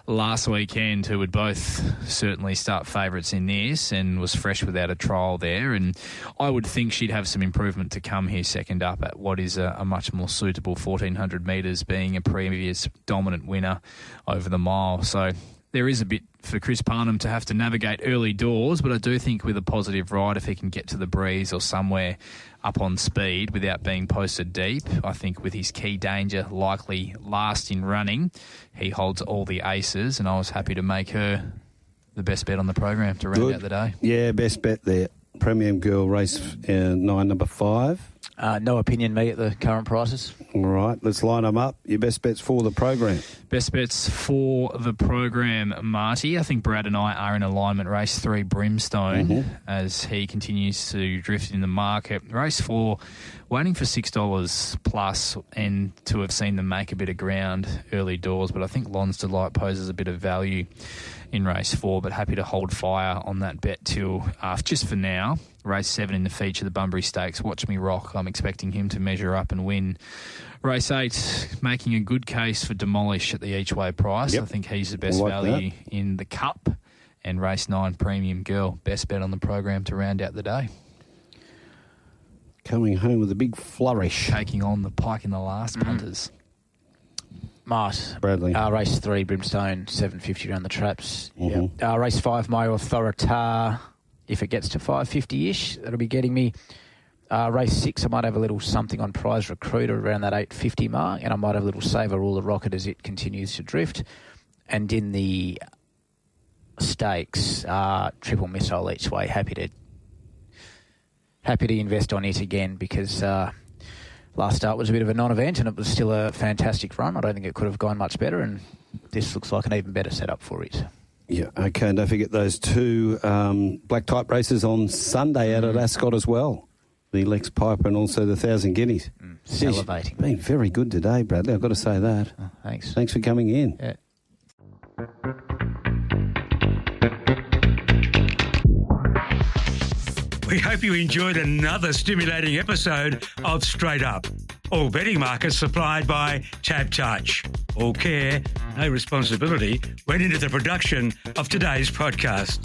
last weekend, who would both certainly start favourites in this, and was fresh without a trial there. And I would think she'd have some improvement to come here second up at what is a much more suitable 1,400 metres, being a previous dominant winner over the mile. So there is a bit for Chris Parnham to have to navigate early doors, but I do think with a positive ride, if he can get to the breeze or somewhere up on speed without being posted deep, I think with his key danger likely last in running, he holds all the aces, and I was happy to make her the best bet on the program to round out the day. Yeah, best bet there. Premium Girl, race 9, number 5. No opinion, me, at the current prices. All right, let's line them up. Your best bets for the program. Best bets for the program, Marty. I think Brad and I are in alignment. Race 3, Brimstone, as he continues to drift in the market. Race 4, waiting for $6 plus, and to have seen them make a bit of ground early doors. But I think Lon's Delight poses a bit of value in race 4, but happy to hold fire on that bet till just for now. Race 7 in the feature, the Bunbury Stakes. Watch Me Rock. I'm expecting him to measure up and win. Race 8, making a good case for Demolish at the each-way price. Yep. I think he's the best value in the Cup. And race 9, Premium Girl. Best bet on the program to round out the day. Coming home with a big flourish. Taking on the Pike in the last punters. Mart. Bradley. Race 3, Brimstone, 750 around the traps. Race 5, My Authorita. If it gets to 550-ish, that'll be getting me. Race 6, I might have a little something on Prize Recruiter around that 850 mark, and I might have a little Save All the Rocket as it continues to drift. And in the stakes, triple missile each way. Happy to invest on it again because last start was a bit of a non-event and it was still a fantastic run. I don't think it could have gone much better, and this looks like an even better setup for it. Yeah, okay, and don't forget those two black type races on Sunday out at Ascot as well. The Lex Piper and also the 1,000 Guineas. Salivating. Been very good today, Bradley, I've got to say that. Oh, thanks. Thanks for coming in. Yeah. We hope you enjoyed another stimulating episode of Straight Up. All betting markets supplied by Tab Touch. All care, no responsibility went into the production of today's podcast.